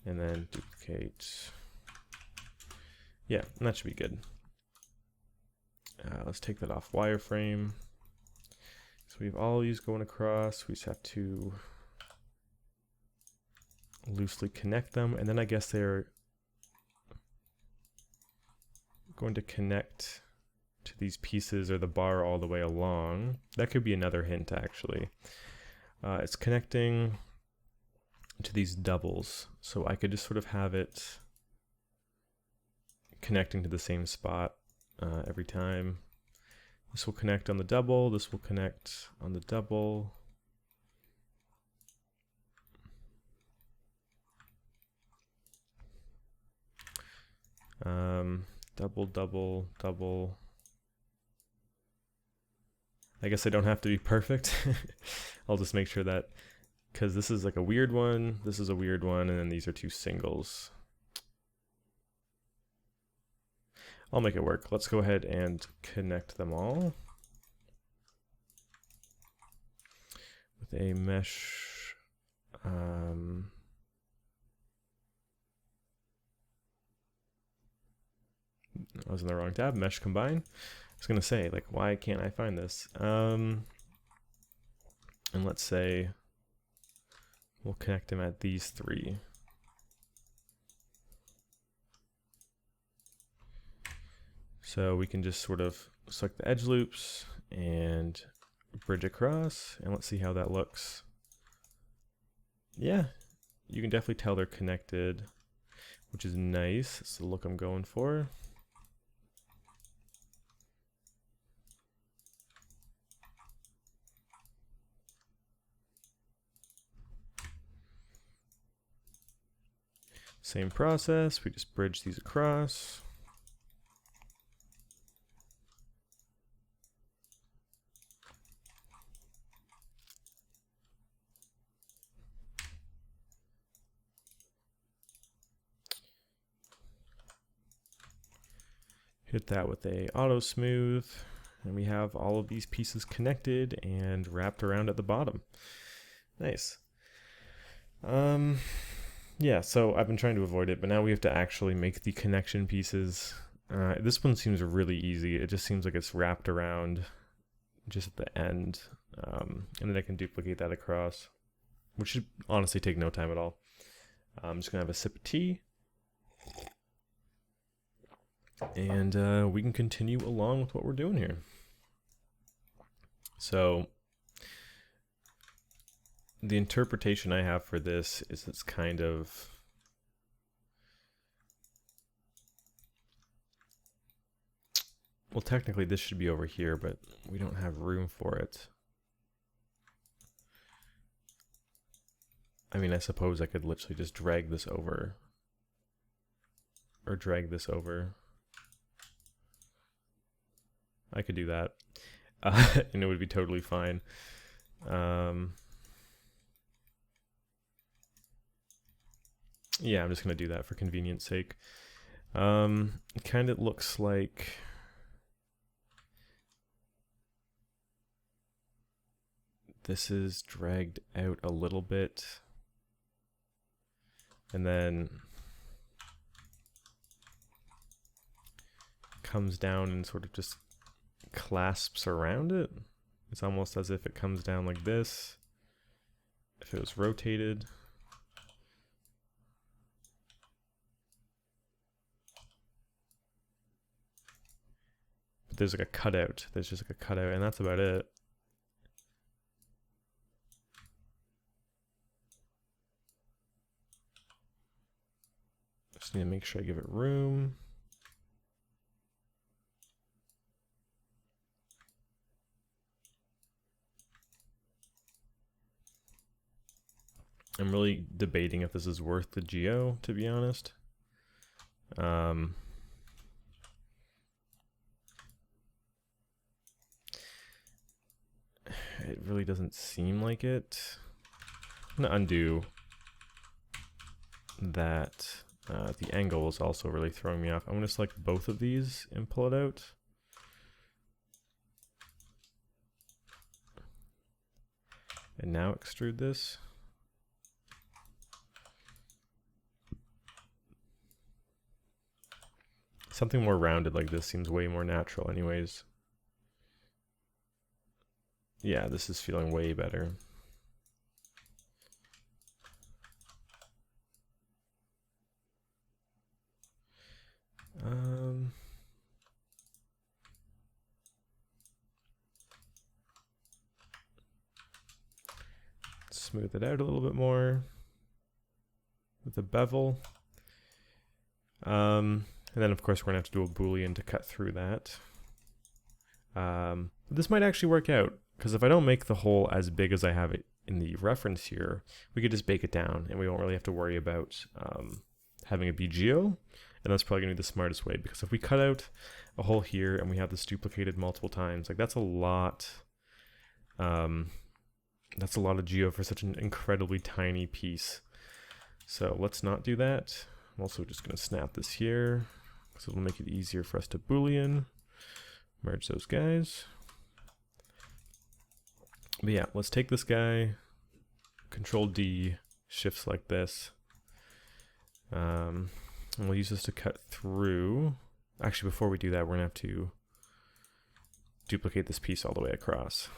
and then duplicate. Yeah, and that should be good. Let's take that off wireframe. So we have all these going across. We just have to loosely connect them, and then I guess they're going to connect to these pieces or the bar all the way along. That could be another hint, actually. It's connecting to these doubles, so I could just sort of have it connecting to the same spot every time. This will connect on the double, this will connect on the double. Double, double, double. I guess I don't have to be perfect. I'll just make sure that, because this is like a weird one, this is a weird one, and then these are two singles. I'll make it work. Let's go ahead and connect them all with a mesh. I was in the wrong tab. Mesh combine. I was gonna say, like, why can't I find this? And let's say we'll connect them at these three. So we can just sort of select the edge loops and bridge across, and let's see how that looks. Yeah, you can definitely tell they're connected, which is nice. It's the look I'm going for. Same process, we just bridge these across. Hit that with a auto smooth, and we have all of these pieces connected and wrapped around at the bottom. Nice. Yeah, so I've been trying to avoid it, but now we have to actually make the connection pieces. This one seems really easy. It just seems like it's wrapped around just at the end, and then I can duplicate that across, which should honestly take no time at all. I'm just gonna have a sip of tea, and we can continue along with what we're doing here. So the interpretation I have for this is it's kind of well, technically this should be over here, but we don't have room for it. I mean, I suppose I could literally just drag this over or drag this over. I could do that, and it would be totally fine. Yeah, I'm just going to do that for convenience sake. It kind of looks like this is dragged out a little bit, and then comes down and sort of just clasps around it. It's almost as if it comes down like this if it was rotated. But there's like a cutout. There's just like a cutout, and that's about it. Just need to make sure I give it room. I'm really debating if this is worth the geo, to be honest. It really doesn't seem like it. I'm gonna undo that. The angle is also really throwing me off. I'm gonna select both of these and pull it out. And now extrude this. Something more rounded like this seems way more natural anyways. Yeah, this is feeling way better. Smooth it out a little bit more with the bevel. And then of course we're gonna have to do a Boolean to cut through that. This might actually work out, because if I don't make the hole as big as I have it in the reference here, we could just bake it down and we won't really have to worry about having it be geo. And that's probably gonna be the smartest way, because if we cut out a hole here and we have this duplicated multiple times, like that's a lot. That's a lot of geo for such an incredibly tiny piece. So let's not do that. I'm also just gonna snap this here, because it'll make it easier for us to Boolean. Merge those guys. But yeah, let's take this guy, Control D, shift select this. And we'll use this to cut through. Actually, before we do that, we're gonna have to duplicate this piece all the way across.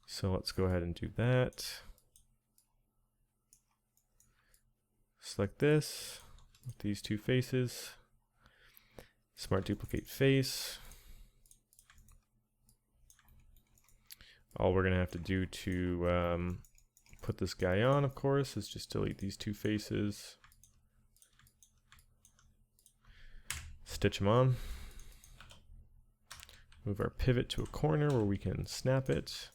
So let's go ahead and do that. Select this with these two faces. Smart duplicate face. All we're gonna have to do to put this guy on, of course, is just delete these two faces. Stitch them on. Move our pivot to a corner where we can snap it.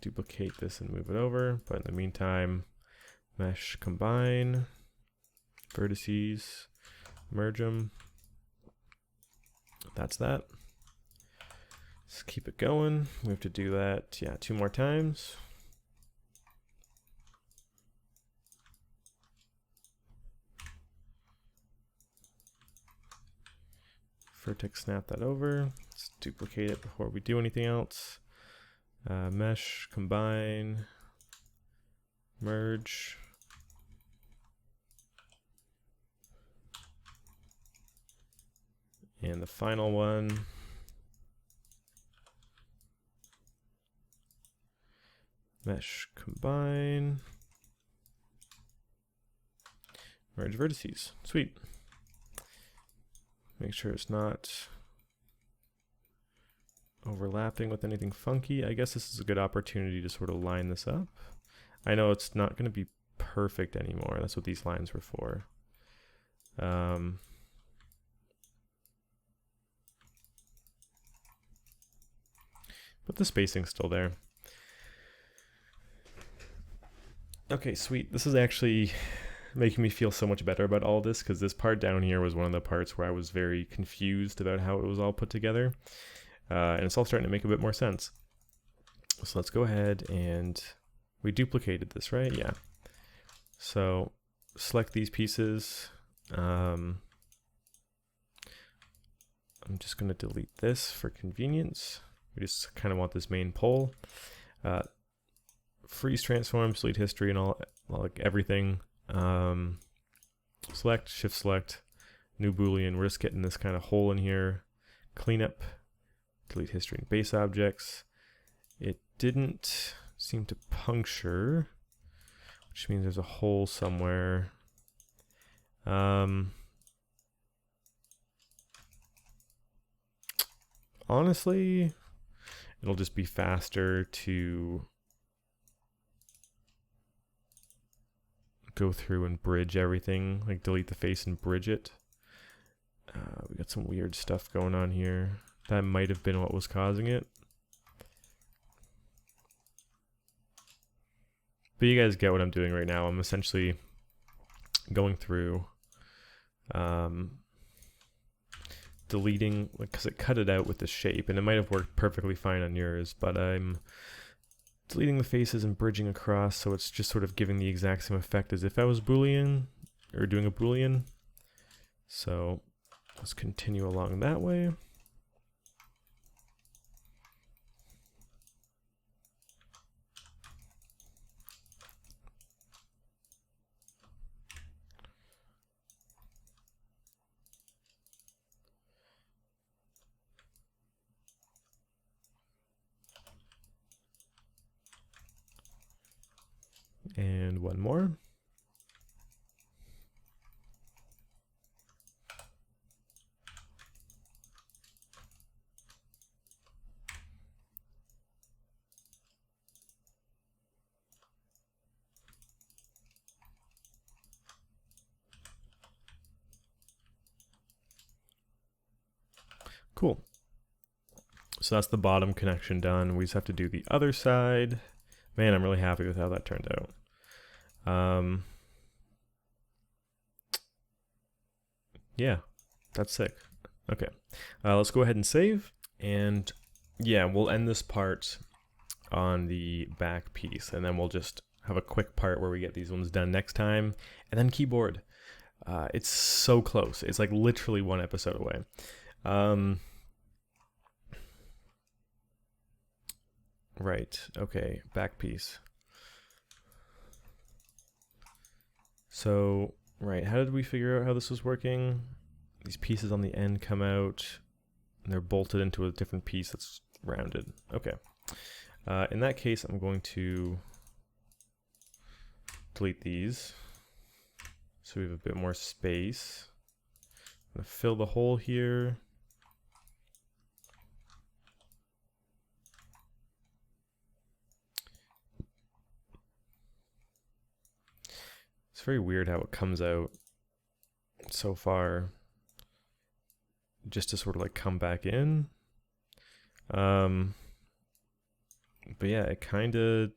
Duplicate this and move it over, but in the meantime, mesh, combine, vertices, merge them. That's that. Let's keep it going. We have to do that, yeah, 2 more times. Vertex, snap that over. Let's duplicate it before we do anything else. Mesh, combine, merge. And the final one. Mesh, combine, merge vertices. Sweet. Make sure it's not overlapping with anything funky. I guess this is a good opportunity to sort of line this up. I know it's not going to be perfect anymore. That's what these lines were for. But the spacing's still there. Okay, sweet. This is actually making me feel so much better about all this, because this part down here was one of the parts where I was very confused about how it was all put together. And it's all starting to make a bit more sense. So let's go ahead and we duplicated this, right? Yeah. So select these pieces. I'm just going to delete this for convenience. We just kind of want this main pole. Freeze transform, delete history and all, like everything. Select, shift select, new Boolean. We're just getting this kind of hole in here. Clean up, delete history and base objects. It didn't seem to puncture, which means there's a hole somewhere. Honestly, it'll just be faster to go through and bridge everything, like delete the face and bridge it. We got some weird stuff going on here. That might have been what was causing it. But you guys get what I'm doing right now. I'm essentially going through deleting, because it cut it out with the shape, and it might have worked perfectly fine on yours, but I'm deleting the faces and bridging across, so it's just sort of giving the exact same effect as if I was Boolean, or doing a Boolean. So let's continue along that way. And one more. Cool. So that's the bottom connection done. We just have to do the other side. Man, I'm really happy with how that turned out. Yeah, that's sick. Okay, let's go ahead and save. And yeah, we'll end this part on the back piece, and then we'll just have a quick part where we get these ones done next time. And then keyboard. It's so close. It's like literally one episode away. Right, okay, back piece. So, right, how did we figure out how this was working? These pieces on the end come out, and they're bolted into a different piece that's rounded. Okay. In that case, I'm going to delete these so we have a bit more space. I'm going to fill the hole here. It's very weird how it comes out so far just to sort of like come back in. But yeah, it kind of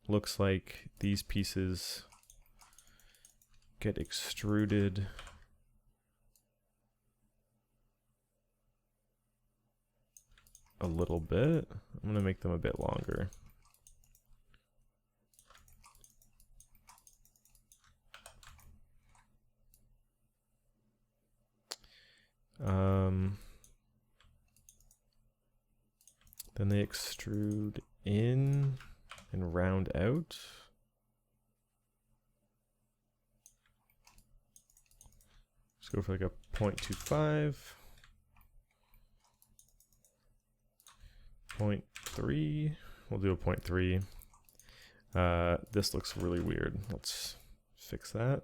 looks like these pieces get extruded a little bit. I'm going to make them a bit longer. Then they extrude in and round out. Let's go for like a 0.25, 0.3. We'll do a 0.3. This looks really weird. Let's fix that.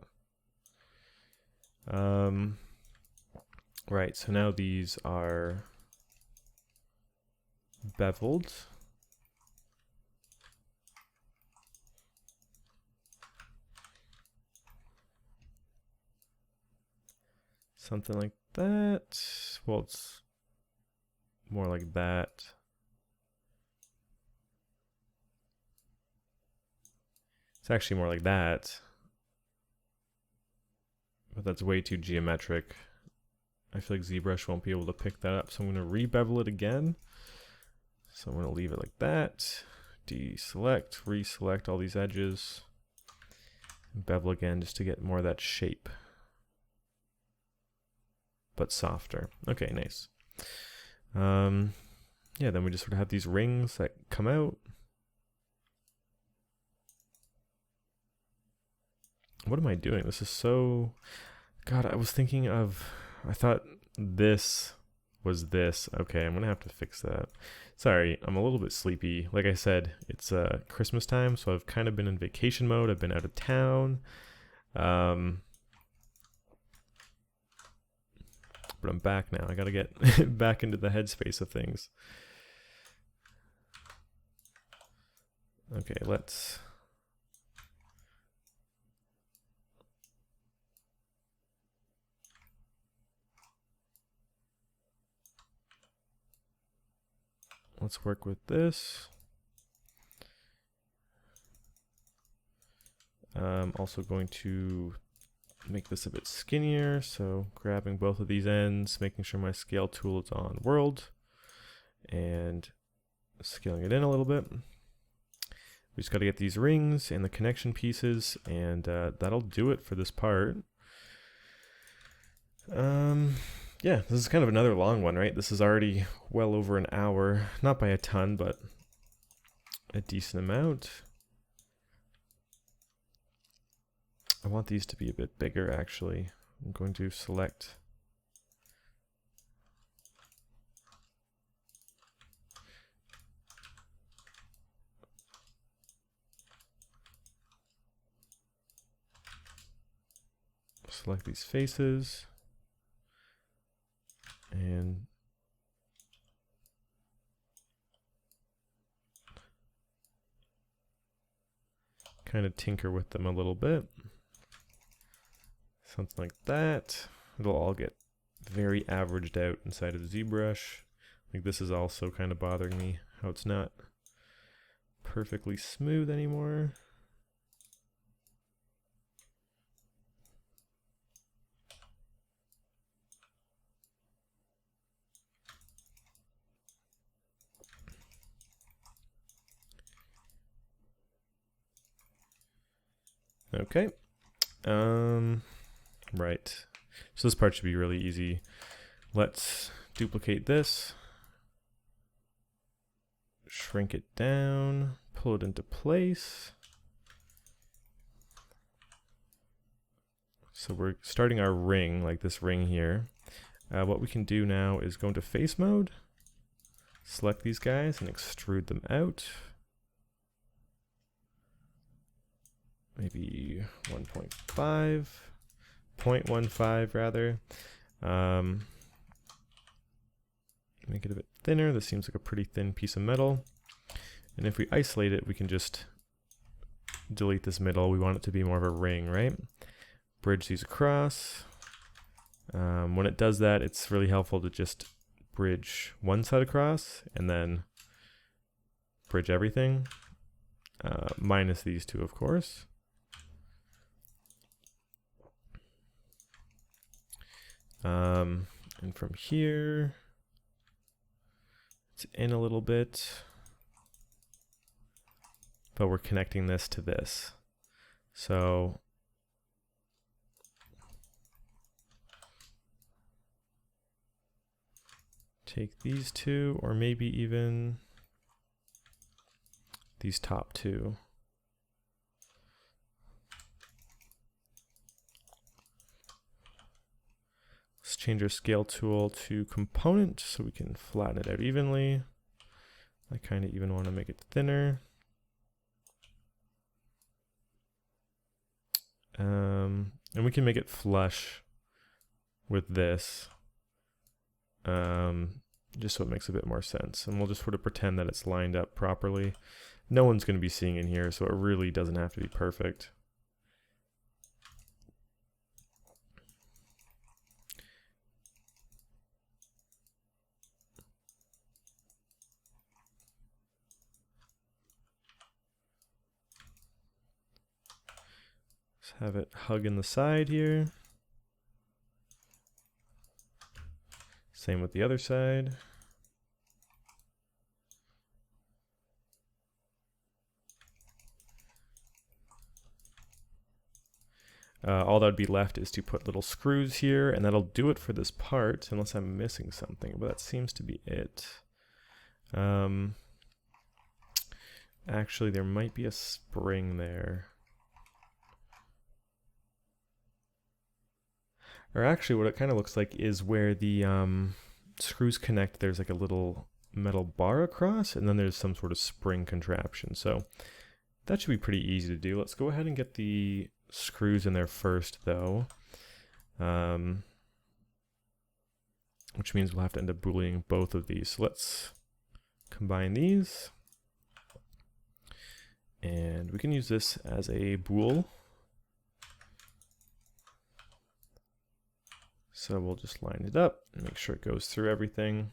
Right, so now these are beveled. Something like that. Well, it's more like that. It's actually more like that. But that's way too geometric. I feel like Zbrush won't be able to pick that up, so I'm going to re-bevel it again. So I'm going to leave it like that. Deselect, reselect all these edges. Bevel again just to get more of that shape, but softer. Okay, nice. Yeah, then we just sort of have these rings that come out. What am I doing? This is so... God, I was thinking of... I thought this was this. Okay, I'm going to have to fix that. Sorry, I'm a little bit sleepy. Like I said, it's Christmas time, so I've kind of been in vacation mode. I've been out of town. But I'm back now. I got to get back into the headspace of things. Okay, let's... Let's work with this. I'm also going to make this a bit skinnier, so grabbing both of these ends, making sure my scale tool is on world, and scaling it in a little bit. We just got to get these rings and the connection pieces, and that'll do it for this part. Yeah, this is kind of another long one, right? This is already well over an hour. Not by a ton, but a decent amount. I want these to be a bit bigger, actually. I'm going to select... select these faces, and kind of tinker with them a little bit. Something like that. It'll all get very averaged out inside of Zbrush. Like this is also kind of bothering me, how it's not perfectly smooth anymore. Okay. Right. So this part should be really easy. Let's duplicate this, shrink it down, pull it into place. So we're starting our ring, like this ring here. What we can do now is go into face mode, select these guys and extrude them out. Maybe 1.5, 0.15 rather. Make it a bit thinner. This seems like a pretty thin piece of metal. And if we isolate it, we can just delete this middle. We want it to be more of a ring, right? Bridge these across. When it does that, it's really helpful to just bridge one side across and then bridge everything. Minus these two, of course. And from here, it's in a little bit, but we're connecting this to this. So take these two, or maybe even these top two. Let's change our scale tool to component so we can flatten it out evenly. I kind of even want to make it thinner. And we can make it flush with this, just so it makes a bit more sense. And we'll just sort of pretend that it's lined up properly. No one's going to be seeing in here, so it really doesn't have to be perfect. Have it hug in the side here. Same with the other side. All that would be left is to put little screws here, and that'll do it for this part, unless I'm missing something, but that seems to be it. Actually, there might be a spring there. Or actually, what it kind of looks like is where the screws connect, there's like a little metal bar across, and then there's some sort of spring contraption. So that should be pretty easy to do. Let's go ahead and get the screws in there first, though. Which means we'll have to end up booleaning both of these. So let's combine these. And we can use this as a bool. So we'll just line it up and make sure it goes through everything,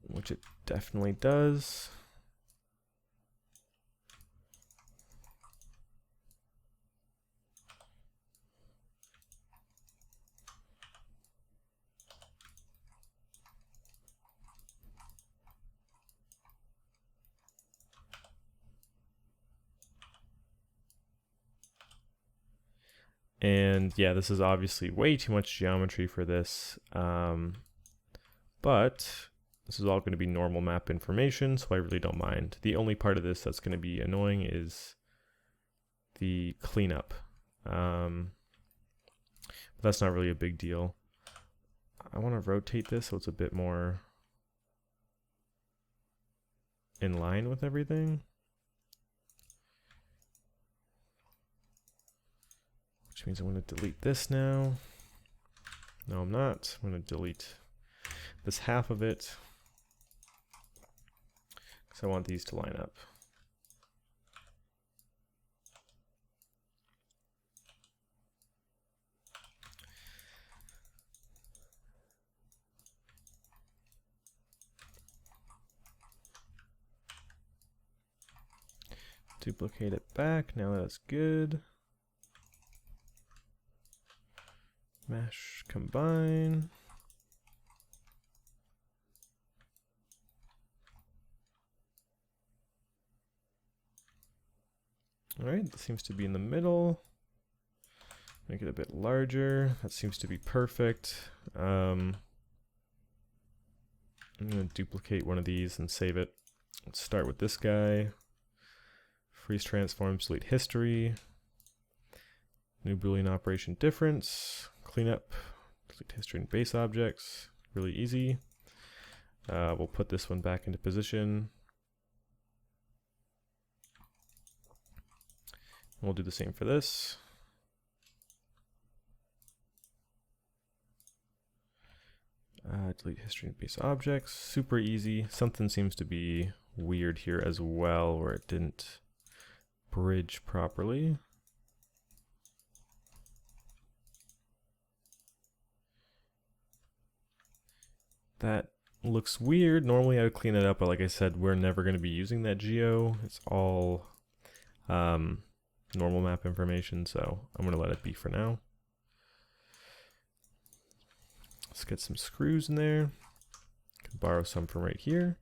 which it definitely does. And yeah, this is obviously way too much geometry for this, but this is all going to be normal map information, so I really don't mind. The only part of this that's going to be annoying is the cleanup. But that's not really a big deal. I want to rotate this so it's a bit more in line with everything. which means I'm going to delete this now. No, I'm not. I'm going to delete this half of it because I want these to line up. Duplicate it back. Now that's good. Mesh combine. All right, that seems to be in the middle. Make it a bit larger. That seems to be perfect. I'm going to duplicate one of these and save it. Let's start with this guy. Freeze transform, delete history. New Boolean operation difference. Cleanup, delete history and base objects. Really easy. We'll put this one back into position. We'll do the same for this. Delete history and base objects. Super easy. Something seems to be weird here as well, where it didn't bridge properly. That looks weird. Normally I would clean it up, but like I said, we're never going to be using that geo. It's all normal map information, so I'm going to let it be for now. Let's get some screws in there. Can borrow some from right here.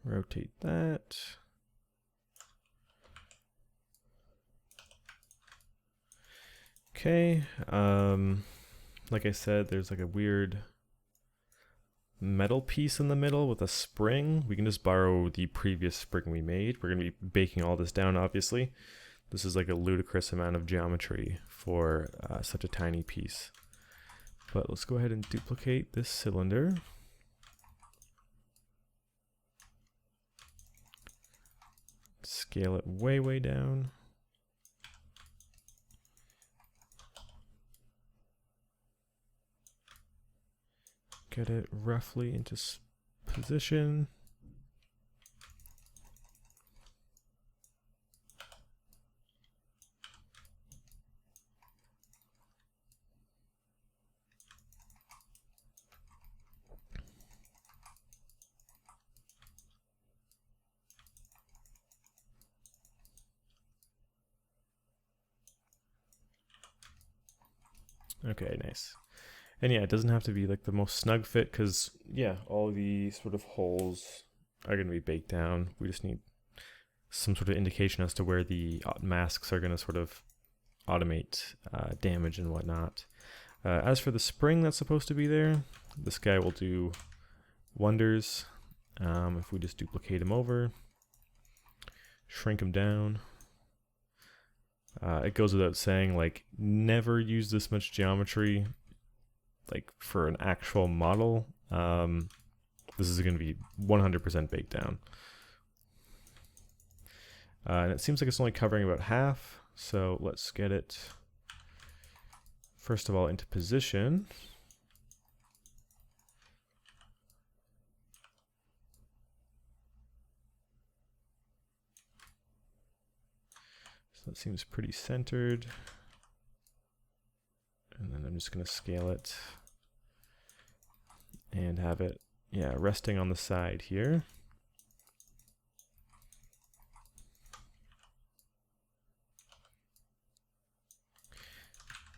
Rotate that. Okay, like I said, there's like a weird metal piece in the middle with a spring. We can just borrow the previous spring we made. We're going to be baking all this down, obviously. This is like a ludicrous amount of geometry for such a tiny piece. But let's go ahead and duplicate this cylinder. Scale it way, way down. Get it roughly into position. Okay, nice. And yeah, it doesn't have to be like the most snug fit because, yeah, all the sort of holes are going to be baked down. We just need some sort of indication as to where the masks are going to sort of automate damage and whatnot. As for the spring that's supposed to be there, this guy will do wonders if we just duplicate him over, shrink him down. It goes without saying, like, never use this much geometry, like, for an actual model. This is going to be 100% baked down. And it seems like it's only covering about half, so let's get it, first of all, into position. That seems pretty centered. And then I'm just going to scale it and have it, yeah, resting on the side here.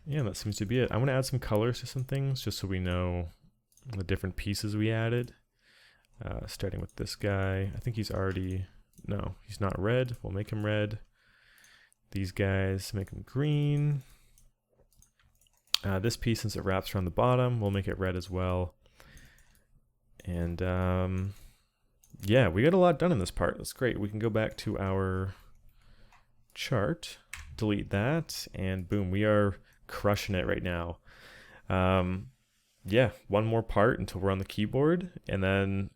Yeah, that seems to be it. I want to add some colors to some things just so we know the different pieces we added. starting with this guy. I think he's already, no, he's not red. We'll make him red. These guys, make them green. This piece, since it wraps around the bottom, we'll make it red as well. And yeah, we got a lot done in this part. That's great. We can go back to our chart, delete that, and boom, we are crushing it right now. Yeah, one more part until we're on the keyboard, and then,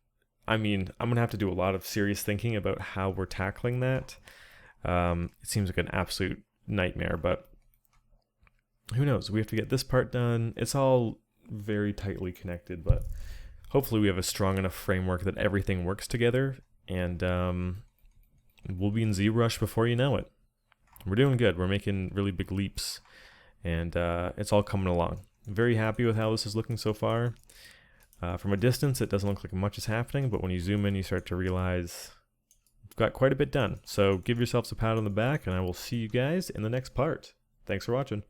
I mean, I'm gonna have to do a lot of serious thinking about how we're tackling that. It seems like an absolute nightmare, but who knows? We have to get this part done. It's all very tightly connected, but hopefully we have a strong enough framework that everything works together, and we'll be in Zbrush before you know it. We're doing good. We're making really big leaps, and it's all coming along. I'm very happy with how this is looking so far. From a distance, it doesn't look like much is happening, but when you zoom in, you start to realize we've got quite a bit done. So give yourselves a pat on the back, and I will see you guys in the next part. Thanks for watching.